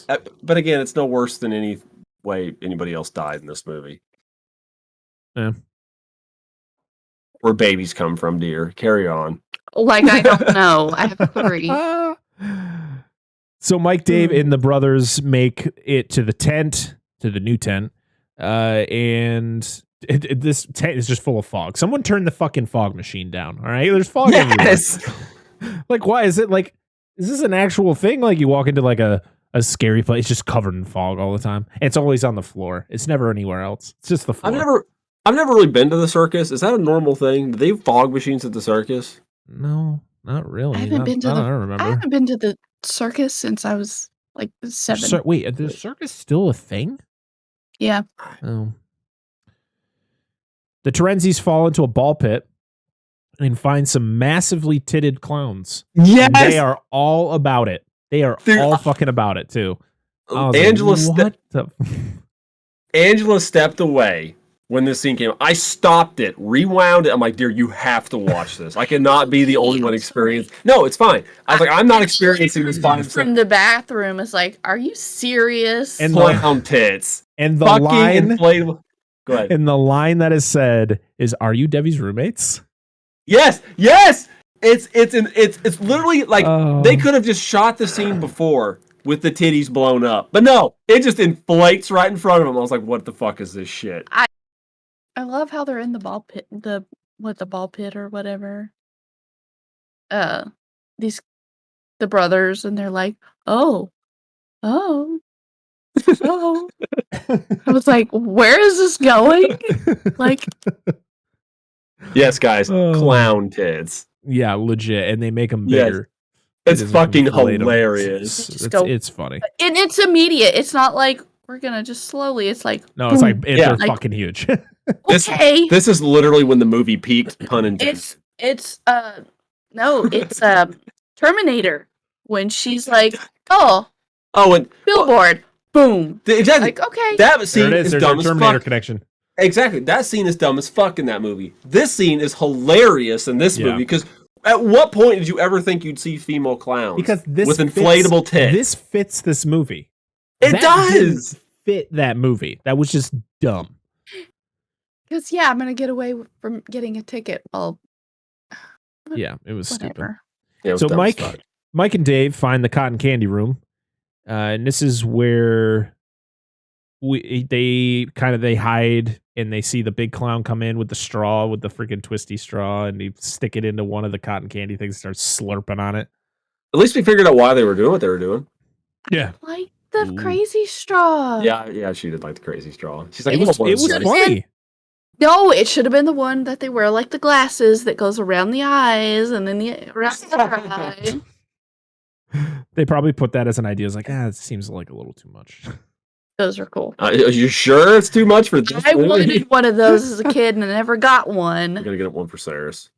But again, it's no worse than any way anybody else died in this movie. Yeah. Where babies come from, dear. Carry on. Like, I don't know. I have 3. So Mike, Dave, and the brothers make it to the tent, to the new tent, and this tent is just full of fog. Someone turned the fucking fog machine down. All right, there's fog everywhere. Like, why is it like? Is this an actual thing? Like, you walk into like a scary place, just covered in fog all the time. It's always on the floor. It's never anywhere else. It's just the floor. I've never really been to the circus. Is that a normal thing? Do they have fog machines at the circus? No, not really. I haven't been to I don't remember. I haven't been to the circus since I was like 7. Wait, is the circus still a thing? Yeah. Oh. The Torenzis fall into a ball pit and find some massively titted clowns. Yes! And they are all about it. They are all fucking about it, too. Angela stepped away when this scene came out. I stopped it, rewound it. I'm like, dear, you have to watch this. I cannot be the only one experiencing. No, it's fine. I was like, I'm not experiencing this by myself. From the bathroom, it's like, are you serious? And clown tits. And the fucking line, inflatable. Go ahead. And the line that is said is, "Are you Debbie's roommates?" Yes. It's literally like they could have just shot the scene before with the titties blown up, but no, it just inflates right in front of them. I was like, what the fuck is this shit? I love how they're in the ball pit, the ball pit or whatever. The brothers, and they're like, oh. I was like, where is this going? Like, yes, guys, clown tits. Yeah, legit, and they make them bigger. Yes. It's fucking hilarious. It's funny, and it's immediate. It's not like we're gonna just slowly. It's like no, it's like they're fucking huge. Okay, this is literally when the movie peaked. Pun intended. It's Terminator when she's like, and billboard. Boom. Exactly. Like, okay. That scene is dumb as Terminator fuck. connection. Exactly. That scene is dumb as fuck in that movie. This scene is hilarious in this movie because at what point did you ever think you'd see female clowns? Because this with inflatable tits. This fits this movie. It does fit that movie. That was just dumb. Because I'm gonna get away from getting a ticket. Well, yeah, it was whatever. stupid. Yeah, it was so Mike and Dave find the cotton candy room. And this is where they hide, and they see the big clown come in with the straw, with the freaking twisty straw, and they stick it into one of the cotton candy things, and start slurping on it. At least we figured out why they were doing what they were doing. Yeah, like the crazy straw. Yeah, she did like the crazy straw. She's like, it was funny. No, it should have been the one that they wear, like the glasses that goes around the eyes and then around the eye. They probably put that as an idea. It's like, it seems like a little too much. Those are cool. Are you sure it's too much for this? I wanted one of those as a kid and I never got one. I'm gonna get one for Saris.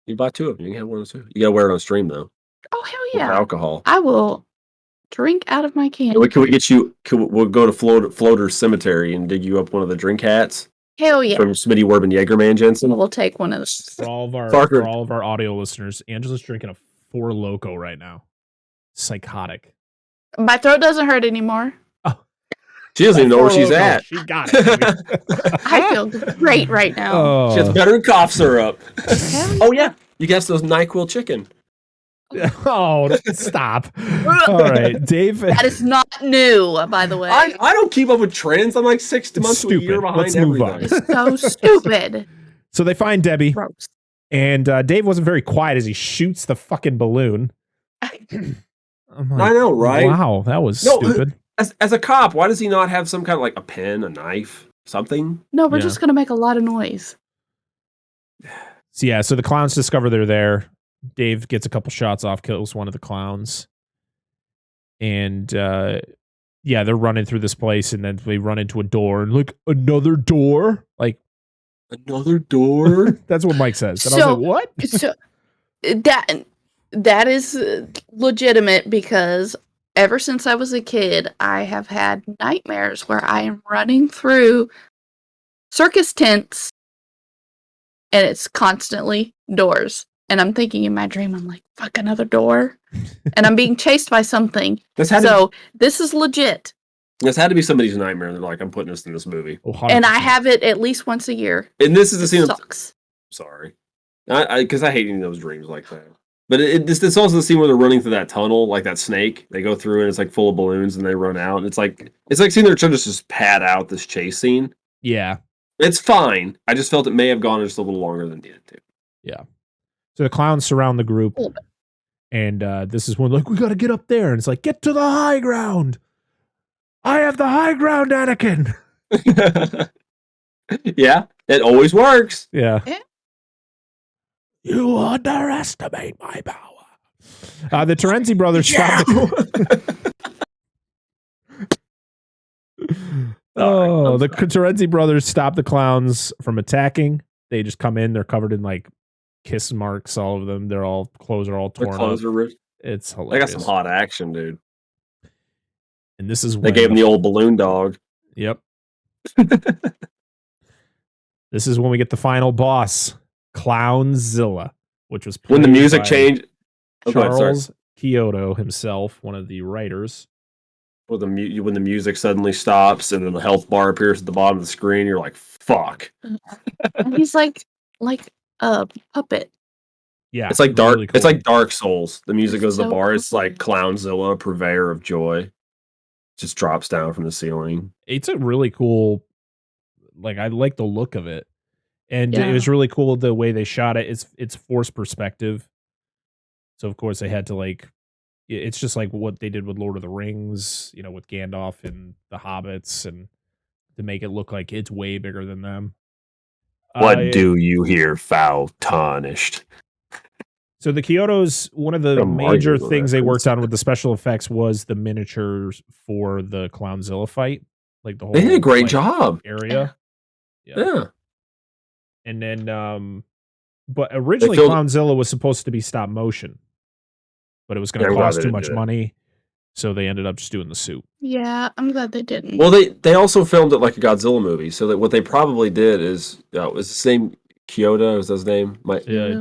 You buy 2 of them. You can have one of those too. You gotta wear it on stream though. Oh hell yeah! With alcohol. I will drink out of my can. Can we get you? We'll go to Floater Cemetery and dig you up one of the drink hats. Hell yeah! From Smitty Werben Jagerman Jensen. We'll take one of those. For all of our audio listeners, Angela's drinking a 4 Loko right now. Psychotic. My throat doesn't hurt anymore. Oh. She doesn't even know where she's at. She got it. I feel great right now. Oh. She has better than cough syrup. Oh yeah, you guessed those NyQuil chicken. Oh, stop. All right, Dave. That is not new, by the way. I don't keep up with trends. I'm like 6 months to a year behind. Let's move on. It's so stupid. So they find Debbie. Gross. And Dave wasn't very quiet as he shoots the fucking balloon. I'm like, I know, right? Wow, that was stupid. As a cop, why does he not have some kind of like a pen, a knife, something? No, we're just going to make a lot of noise. So the clowns discover they're there. Dave gets a couple shots off, kills one of the clowns. And they're running through this place, and then they run into a door, and look, another door? Like, another door? That's what Mike says. And I was like, what? So that is legitimate because ever since I was a kid, I have had nightmares where I am running through circus tents and it's constantly doors. And I'm thinking in my dream, I'm like, fuck, another door. And I'm being chased by something. This is legit. This had to be somebody's nightmare. They're like, I'm putting this in this movie. Oh, And I 100%. have it at least once a year. And this is the It scene. sucks. Sorry. Because I hate any of those dreams like that. But it's also the scene where they're running through that tunnel, like that snake. They go through and it's like full of balloons and they run out. And it's like seeing their trying to just pad out this chase scene. Yeah. It's fine. I just felt it may have gone just a little longer than it needed to. Yeah. So the clowns surround the group. And this is when, like, we got to get up there. And it's like, get to the high ground. I have the high ground, Anakin. Yeah, it always works. Yeah. You underestimate my power. The Torenzi brothers stop the... the Torenzi brothers stop the clowns from attacking. They just come in. They're covered in like kiss marks. All of them. Clothes are all torn Their clothes up. are ripped. It's hilarious. They got some hot action, dude. And this is when they gave him the old balloon dog. Yep. This is when we get the final boss, Clownzilla, which was when the music changed. Charles Kyoto himself, one of the writers. When the music suddenly stops and then the health bar appears at the bottom of the screen, you're like, "Fuck!" He's like a puppet. Yeah, it's like dark. really cool. It's like Dark Souls. The music goes to the bar. Cool. It's like Clownzilla, purveyor of joy. Just drops down from the ceiling. It's a really cool. Like, I like the look of it, and it was really cool the way they shot it. It's forced perspective, so of course they had to like. It's just like what they did with Lord of the Rings, with Gandalf and the Hobbits, and to make it look like it's way bigger than them. What do you hear, foul tarnished? So the Kyotos, one of the major things they worked on with the special effects was the miniatures for the Clownzilla fight. Like the whole they did a great job. Area. Yeah. And then, but originally Clownzilla was supposed to be stop motion, but it was going to cost too much money. So they ended up just doing the suit. Yeah, I'm glad they didn't. Well, they also filmed it like a Godzilla movie. So that what they probably did is it was the same Kyoto, is that his name?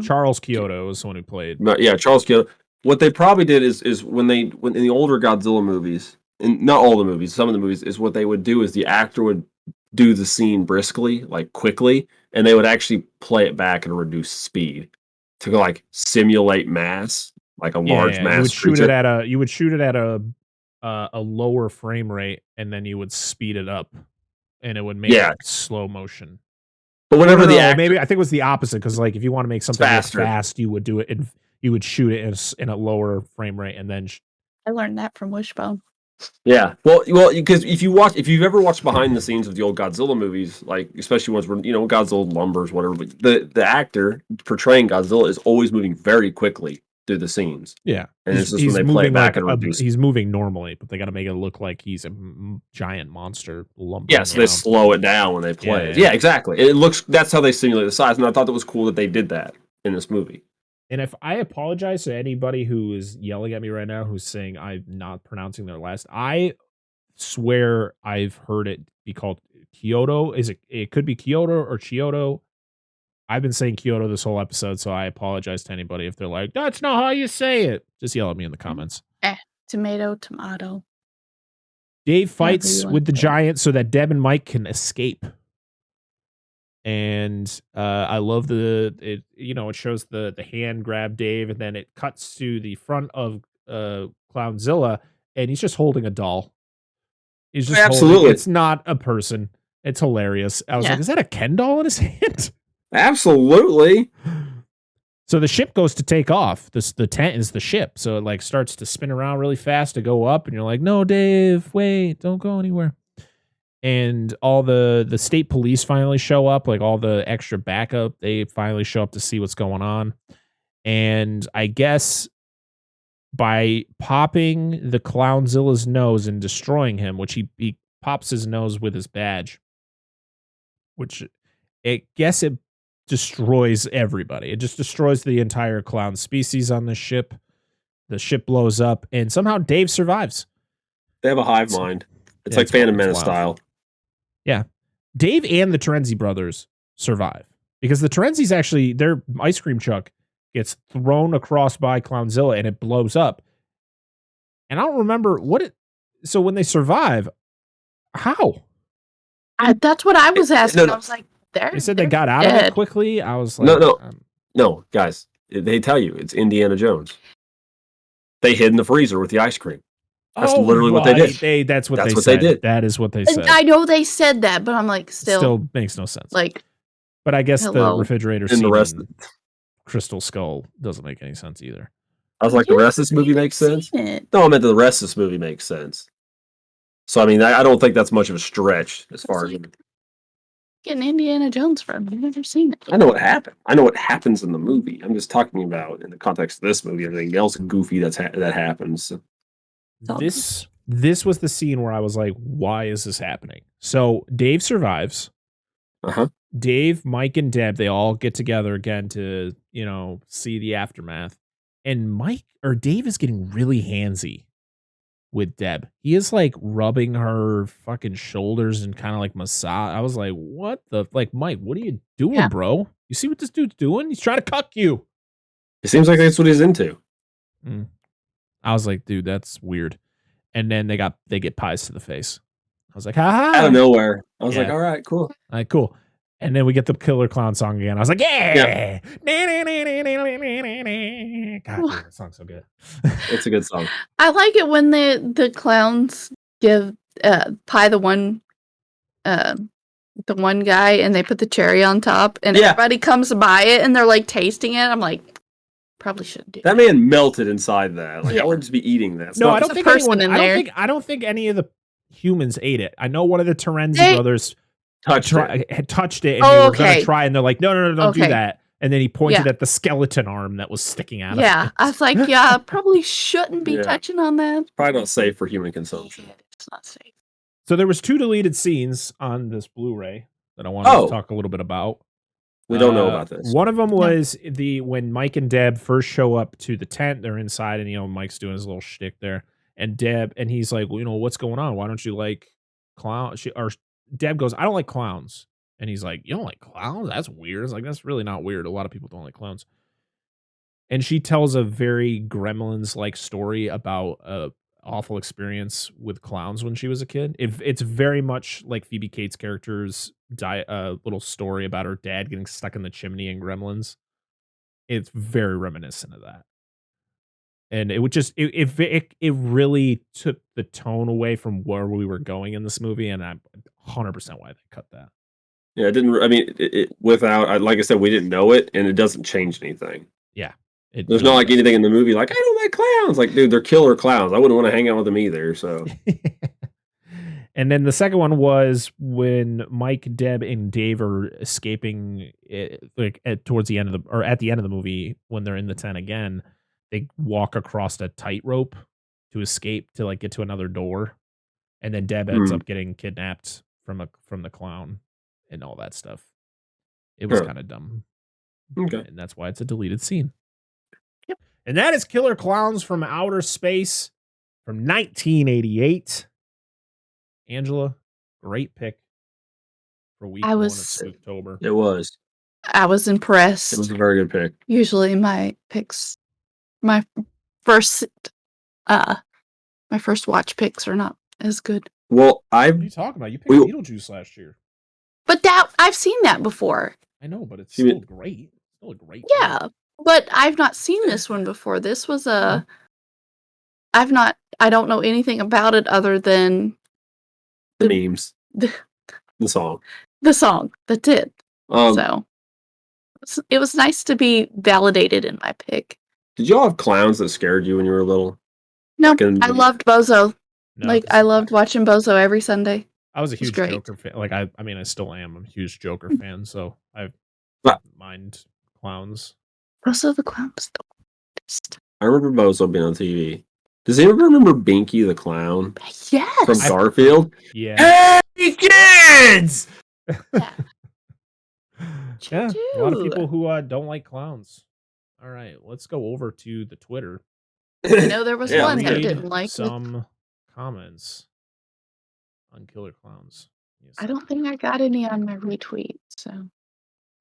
Charles Kyoto is the one who played. Yeah, Charles Kyoto. What they probably did is when in the older Godzilla movies, and not all the movies, some of the movies, is what they would do is the actor would do the scene briskly, like quickly, and they would actually play it back at a reduced speed to like simulate mass, like a large mass. You would shoot it at a lower frame rate, and then you would speed it up, and it would make it slow motion. But whenever maybe I think it was the opposite, because like if you want to make something fast, you would do it and you would shoot it in a lower frame rate, and then. I learned that from Wishbone. Yeah, well, because if you've ever watched behind the scenes of the old Godzilla movies, like especially ones where Godzilla lumbers, whatever, the actor portraying Godzilla is always moving very quickly through the scenes. Yeah, and it's just when they play it back and reduce. He's moving normally, but they got to make it look like he's a giant monster lumbering. Yeah, so they slow it down when they play it. Yeah, exactly. It looks that's how they simulate the size, and I thought that was cool that they did that in this movie. And if I apologize to anybody who is yelling at me right now, who's saying I'm not pronouncing their last, I swear I've heard it be called Kyoto. It could be Kyoto or Chioto. I've been saying Kyoto this whole episode, so I apologize to anybody if they're like, that's not how you say it. Just yell at me in the comments. Tomato. Dave fights with the giant so that Deb and Mike can escape. And I love it shows the hand grab Dave, and then it cuts to the front of Clownzilla, and he's just holding a doll. He's just absolutely. It's not a person. It's hilarious. I was like, is that a Ken doll in his hand? Absolutely. So the ship goes to take off. The tent is the ship, so it like starts to spin around really fast to go up, and you're like, no, Dave, wait, don't go anywhere. And all the state police finally show up, like all the extra backup, they finally show up to see what's going on. And I guess by popping the Clownzilla's nose and destroying him, which he pops his nose with his badge, which it destroys everybody. It just destroys the entire clown species on the ship. The ship blows up, and somehow Dave survives. They have a hive mind. It's like Phantom Menace style. Yeah. Dave and the Trenzi brothers survive because the Terenzis actually, their ice cream truck gets thrown across by Clownzilla and it blows up. And I don't remember so when they survive, How? That's what I was asking. No. I was like, They said they got out of it quickly. I was like, no, guys. They tell you it's Indiana Jones. They hid in the freezer with the ice cream. That's literally what they did. That's what they said. did. That is what they said. I know they said that, but I'm like, still makes no sense. Like, but I guess the refrigerator scene and the rest in Crystal Skull doesn't make any sense either. I was like, the rest of this movie makes sense. No, I meant the rest of this movie makes sense. So I mean, I don't think that's much of a stretch as far as getting Indiana Jones from. I've never seen it. I know what happened. I know what happens in the movie. I'm just talking about in the context of this movie. Everything else goofy that happens. This was the scene where I was like, why is this happening? So Dave survives. Dave, Mike, and Deb, they all get together again to, see the aftermath. And Dave is getting really handsy with Deb. He is like rubbing her fucking shoulders and kind of like massage. I was like, what the, Mike, what are you doing, bro? You see what this dude's doing? He's trying to cuck you. It seems like that's what he's into. I was like, dude, that's weird. And then they get pies to the face. I was like, ha ha. Out of nowhere. I was like, all right, cool. All right, cool. And then we get the Killer Clown song again. I was like, yeah. God, dude, that song's so good. It's a good song. I like it when the clowns give pie the one guy and they put the cherry on top and everybody comes by it and they're like tasting it. I'm like, probably shouldn't do that. Man melted inside that. Like I would just be eating that. No, I don't think anyone in there. I don't think any of the humans ate it. I know one of the Torenzi brothers had touched it and they were going to try, and they're like, no, don't do that. And then he pointed at the skeleton arm that was sticking out of it. Yeah, I was like, probably shouldn't be touching on that. It's probably not safe for human consumption. It's not safe. So there was 2 deleted scenes on this Blu-ray that I wanted to talk a little bit about. We don't know about this. One of them was when Mike and Deb first show up to the tent. They're inside, and Mike's doing his little shtick there, and he's like, well, what's going on? Why don't you like clowns? Deb goes, I don't like clowns. And he's like, you don't like clowns? That's weird. It's like, that's really not weird. A lot of people don't like clowns. And she tells a very Gremlins-like story about a awful experience with clowns when she was a kid. It's very much like Phoebe Cates' character's little story about her dad getting stuck in the chimney in Gremlins. It's very reminiscent of that. And it would just it really took the tone away from where we were going in this movie, and I'm 100% why they cut that. Yeah, it didn't. I mean, without, like I said, we didn't know it, and it doesn't change anything. Yeah, there's not like anything in the movie like I don't like clowns. Like, dude, they're killer clowns. I wouldn't want to hang out with them either. So. And then the second one was when Mike, Deb, and Dave are escaping, towards the end of at the end of the movie when they're in the tent again. They walk across a tightrope to escape to like get to another door, and then Deb ends up getting kidnapped from the clown and all that stuff. It was kind of dumb. Okay, and that's why it's a deleted scene. Yep. And that is Killer Clowns from Outer Space from 1988. Angela, great pick for week 1 of Spooktober. It was. I was impressed. It was a very good pick. Usually my picks, my first watch picks are not as good. Well, what are you talking about? You picked Beetlejuice last year. But I've seen that before. I know, but it's still great. It's still a great pick. But I've not seen this one before. This was I don't know anything about it other than the memes. The song. The song. That's it. So it was nice to be validated in my pick. Did y'all have clowns that scared you when you were little? No, I loved Bozo. No, I loved watching Bozo every Sunday. I was a huge Joker fan. Like I mean, I still am. I'm a huge Joker fan, so I mind clowns. Bozo the Clown was the greatest. I remember Bozo being on TV. Does anyone remember Binky the Clown? Yes. From Garfield? Yeah. Hey, kids! Yeah. Yeah, a lot of people who don't like clowns. All right, let's go over to the Twitter. I know there was one that didn't like some comments on Killer Clowns. Yes. I don't think I got any on my retweet, so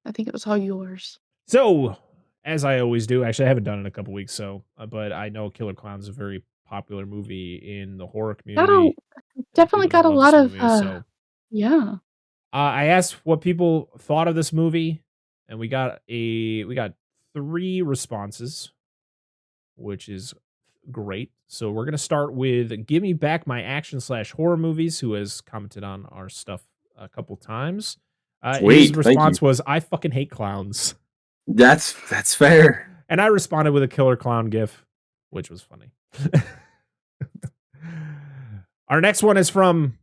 I think it was all yours. So, as I always do, actually I haven't done it in a couple weeks, but I know Killer Clowns is a very popular movie in the horror community. Definitely people got a love lot this of movie, so yeah. I asked what people thought of this movie, and we got 3 responses, which is great. So we're gonna start with "Give Me Back My Action/Horror Movies," who has commented on our stuff a couple times. His Sweet, thank you. response was, "I fucking hate clowns," That's fair. and I responded with a killer clown gif, which was funny. Our next one is from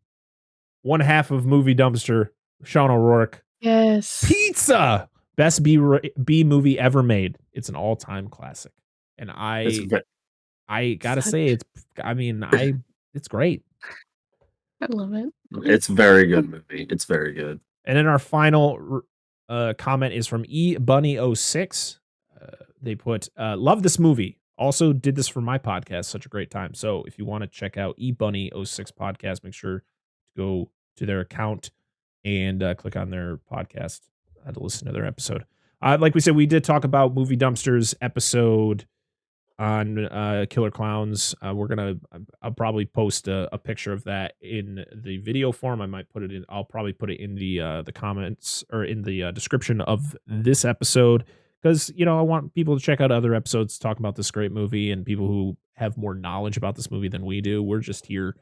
one half of Movie Dumpster, Sean O'Rourke. Yes. Pizza, best B movie ever made. It's an all-time classic, and I gotta say it's great. I love it. It's very good movie. It's very good. And then our final comment is from eBunny06. They put, "Love this movie. Also did this for my podcast. Such a great time." So if you want to check out eBunny06 podcast, make sure to go to their account and click on their podcast to listen to their episode. Like we said, we did talk about Movie Dumpster's episode on Killer Clowns. I'll probably post a picture of that in the video form. I'll probably put it in the comments or in the description of this episode, because I want people to check out other episodes, talk about this great movie, and people who have more knowledge about this movie than we do. We're just here,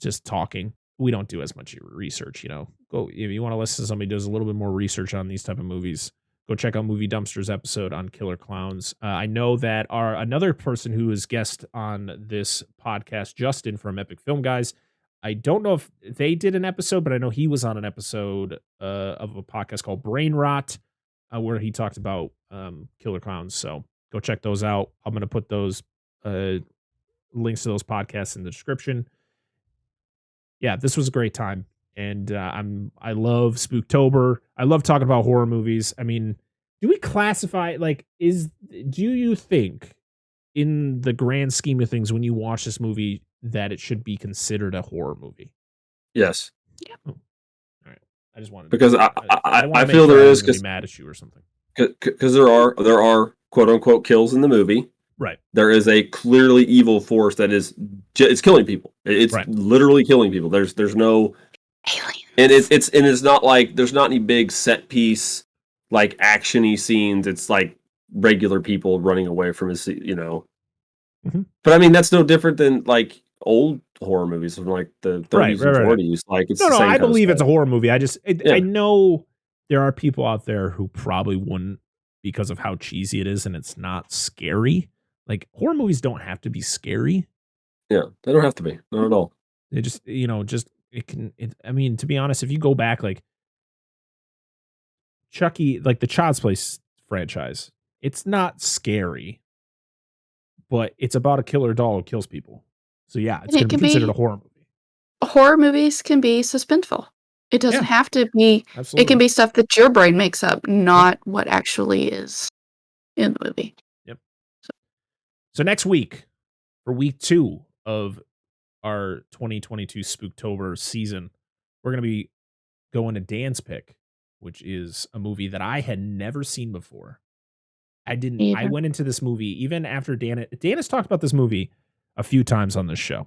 just talking. We don't do as much research. Go if you want to listen to somebody who does a little bit more research on these type of movies. Go check out Movie Dumpster's episode on Killer Clowns. I know that another person who is guest on this podcast, Justin from Epic Film Guys. I don't know if they did an episode, but I know he was on an episode of a podcast called Brain Rot, where he talked about Killer Clowns. So go check those out. I'm going to put those links to those podcasts in the description. Yeah, this was a great time. And I love Spooktober. I love talking about horror movies. I mean, do we classify do you think, in the grand scheme of things, when you watch this movie, that it should be considered a horror movie? Yes. Yeah. Oh. All right. I just wanted because I feel there is be mad at you or something. Because there are quote unquote kills in the movie. Right. There is a clearly evil force that it's killing people. It's literally killing people. There's no aliens. And it's not like there's not any big set piece like actiony scenes. It's like regular people running away from Mm-hmm. But I mean, that's no different than like old horror movies from like the 30s and 40s. Like it's no, I believe it's a horror movie. I know there are people out there who probably wouldn't, because of how cheesy it is and it's not scary. Like, horror movies don't have to be scary. Yeah, they don't have to be. Not at all. They just, I mean, to be honest, if you go back, like Chucky, like the Child's Play franchise, it's not scary, but it's about a killer doll who kills people. So yeah, it's going to be considered a horror movie. Horror movies can be suspenseful. It doesn't have to be. Absolutely. It can be stuff that your brain makes up, not what actually is in the movie. Yep. So next week, for week 2 of our 2022 Spooktober season, we're going to be going to Dan's pick, which is a movie that I had never seen before. I went into this movie even after Dan has talked about this movie a few times on this show.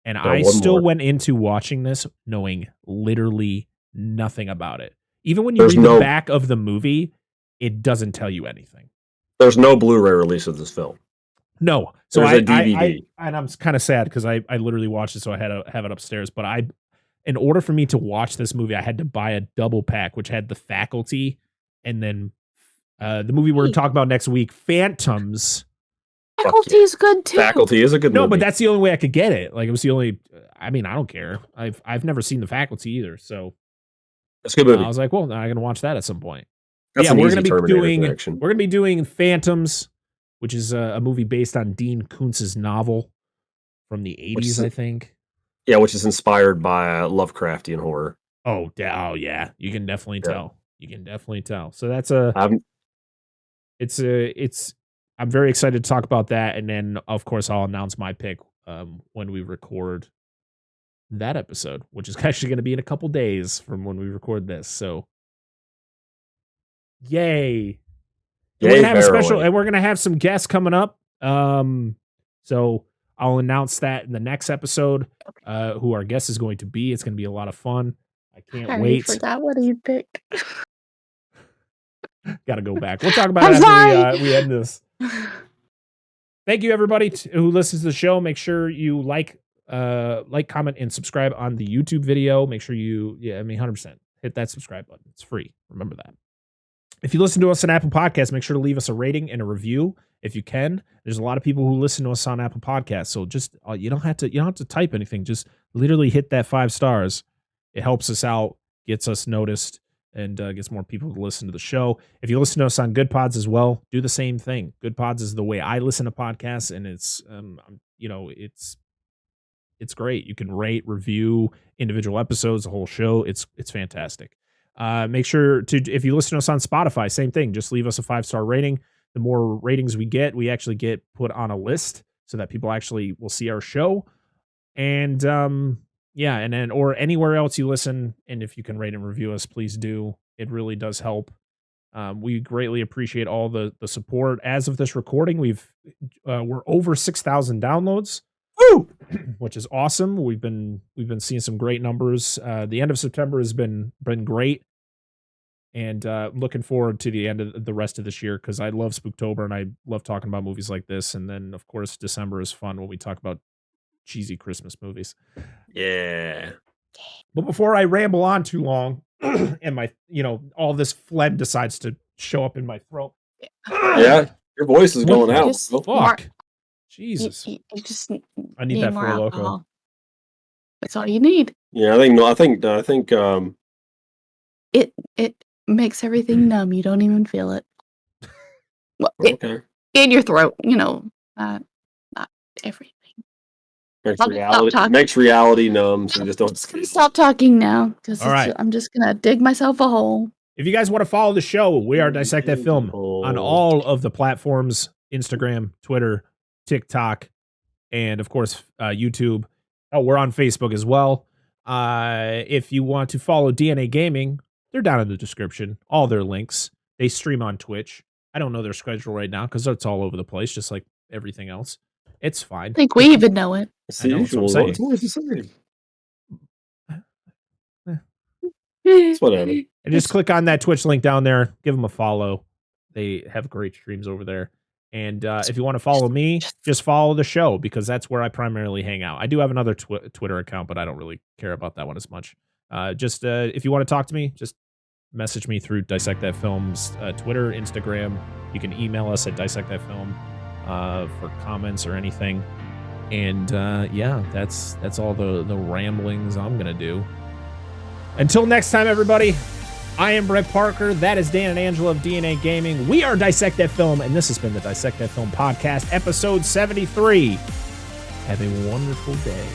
And I still went into watching this knowing literally nothing about it. Even when you read the back of the movie, it doesn't tell you anything. There's no Blu-ray release of this film. No. So there's a DVD. And I'm kind of sad because I literally watched it, so I had to have it upstairs. But in order for me to watch this movie, I had to buy a double pack, which had The Faculty and then the movie we're talking about next week, Phantoms. Faculty is good too. Faculty is a good movie. No, but that's the only way I could get it. Like, it was the only. I mean, I don't care. I've never seen The Faculty either, so that's a good movie. I was like, well, I'm gonna watch that at some point. That's we're gonna be doing Phantoms, which is a movie based on Dean Koontz's novel from the 80s, I think. Yeah, which is inspired by Lovecraftian horror. Oh yeah, you can definitely tell. You can definitely tell. So that's I'm very excited to talk about that, and then of course I'll announce my pick when we record that episode, which is actually going to be in a couple days from when we record this. So, yay! We're gonna have a special, and we're gonna have some guests coming up. So I'll announce that in the next episode, who our guest is going to be. It's going to be a lot of fun. I can't wait. I forgot what he picked. Got to go back. We'll talk about it after we end this. Thank you, everybody who listens to the show. Make sure you like, comment, and subscribe on the YouTube video. Make sure 100%. Hit that subscribe button. It's free. Remember that. If you listen to us on Apple Podcasts, make sure to leave us a rating and a review if you can. There's a lot of people who listen to us on Apple Podcasts, so just you don't have to type anything. Just literally hit that 5 stars. It helps us out, gets us noticed, and gets more people to listen to the show. If you listen to us on Good Pods as well, do the same thing. Good Pods is the way I listen to podcasts, and it's it's great. You can rate, review individual episodes, the whole show. It's fantastic. Make sure to, if you listen to us on Spotify, same thing. Just leave us a 5-star rating. The more ratings we actually get put on a list so that people actually will see our show. And or anywhere else you listen. And if you can rate and review us, please do. It really does help. We greatly appreciate all the support. As of this recording, we're over 6,000 downloads. Woo! Which is awesome. We've been seeing some great numbers. The end of September has been great, and looking forward to the end of the rest of this year because I love Spooktober and I love talking about movies like this. And then of course December is fun when we talk about cheesy Christmas movies. Yeah. But before I ramble on too long, and my all this phlegm decides to show up in my throat. Yeah, your voice is going out. Fuck. Jesus. You just I need that for Loco. That's all you need. Yeah, I think it makes everything numb. You don't even feel it. Well, okay. In your throat, not everything. Makes reality numb, so just don't stop talking now because right. I'm just gonna dig myself a hole. If you guys want to follow the show, we are Dissect That Film on all of the platforms: Instagram, Twitter, TikTok, and of course YouTube. Oh, we're on Facebook as well. If you want to follow DNA Gaming, they're down in the description. All their links. They stream on Twitch. I don't know their schedule right now because it's all over the place, just like everything else. It's fine. I think we even know it. I know what I'm saying. It's whatever. And just click on that Twitch link down there. Give them a follow. They have great streams over there. And if you want to follow me, just follow the show because that's where I primarily hang out. I do have another Twitter account, but I don't really care about that one as much. If you want to talk to me, just message me through Dissect That Film's Twitter, Instagram. You can email us at Dissect That Film for comments or anything. And that's all the ramblings I'm gonna do. Until next time, everybody. I am Brett Parker. That is Dan and Angela of DNA Gaming. We are Dissect That Film, and this has been the Dissect That Film podcast, episode 73. Have a wonderful day.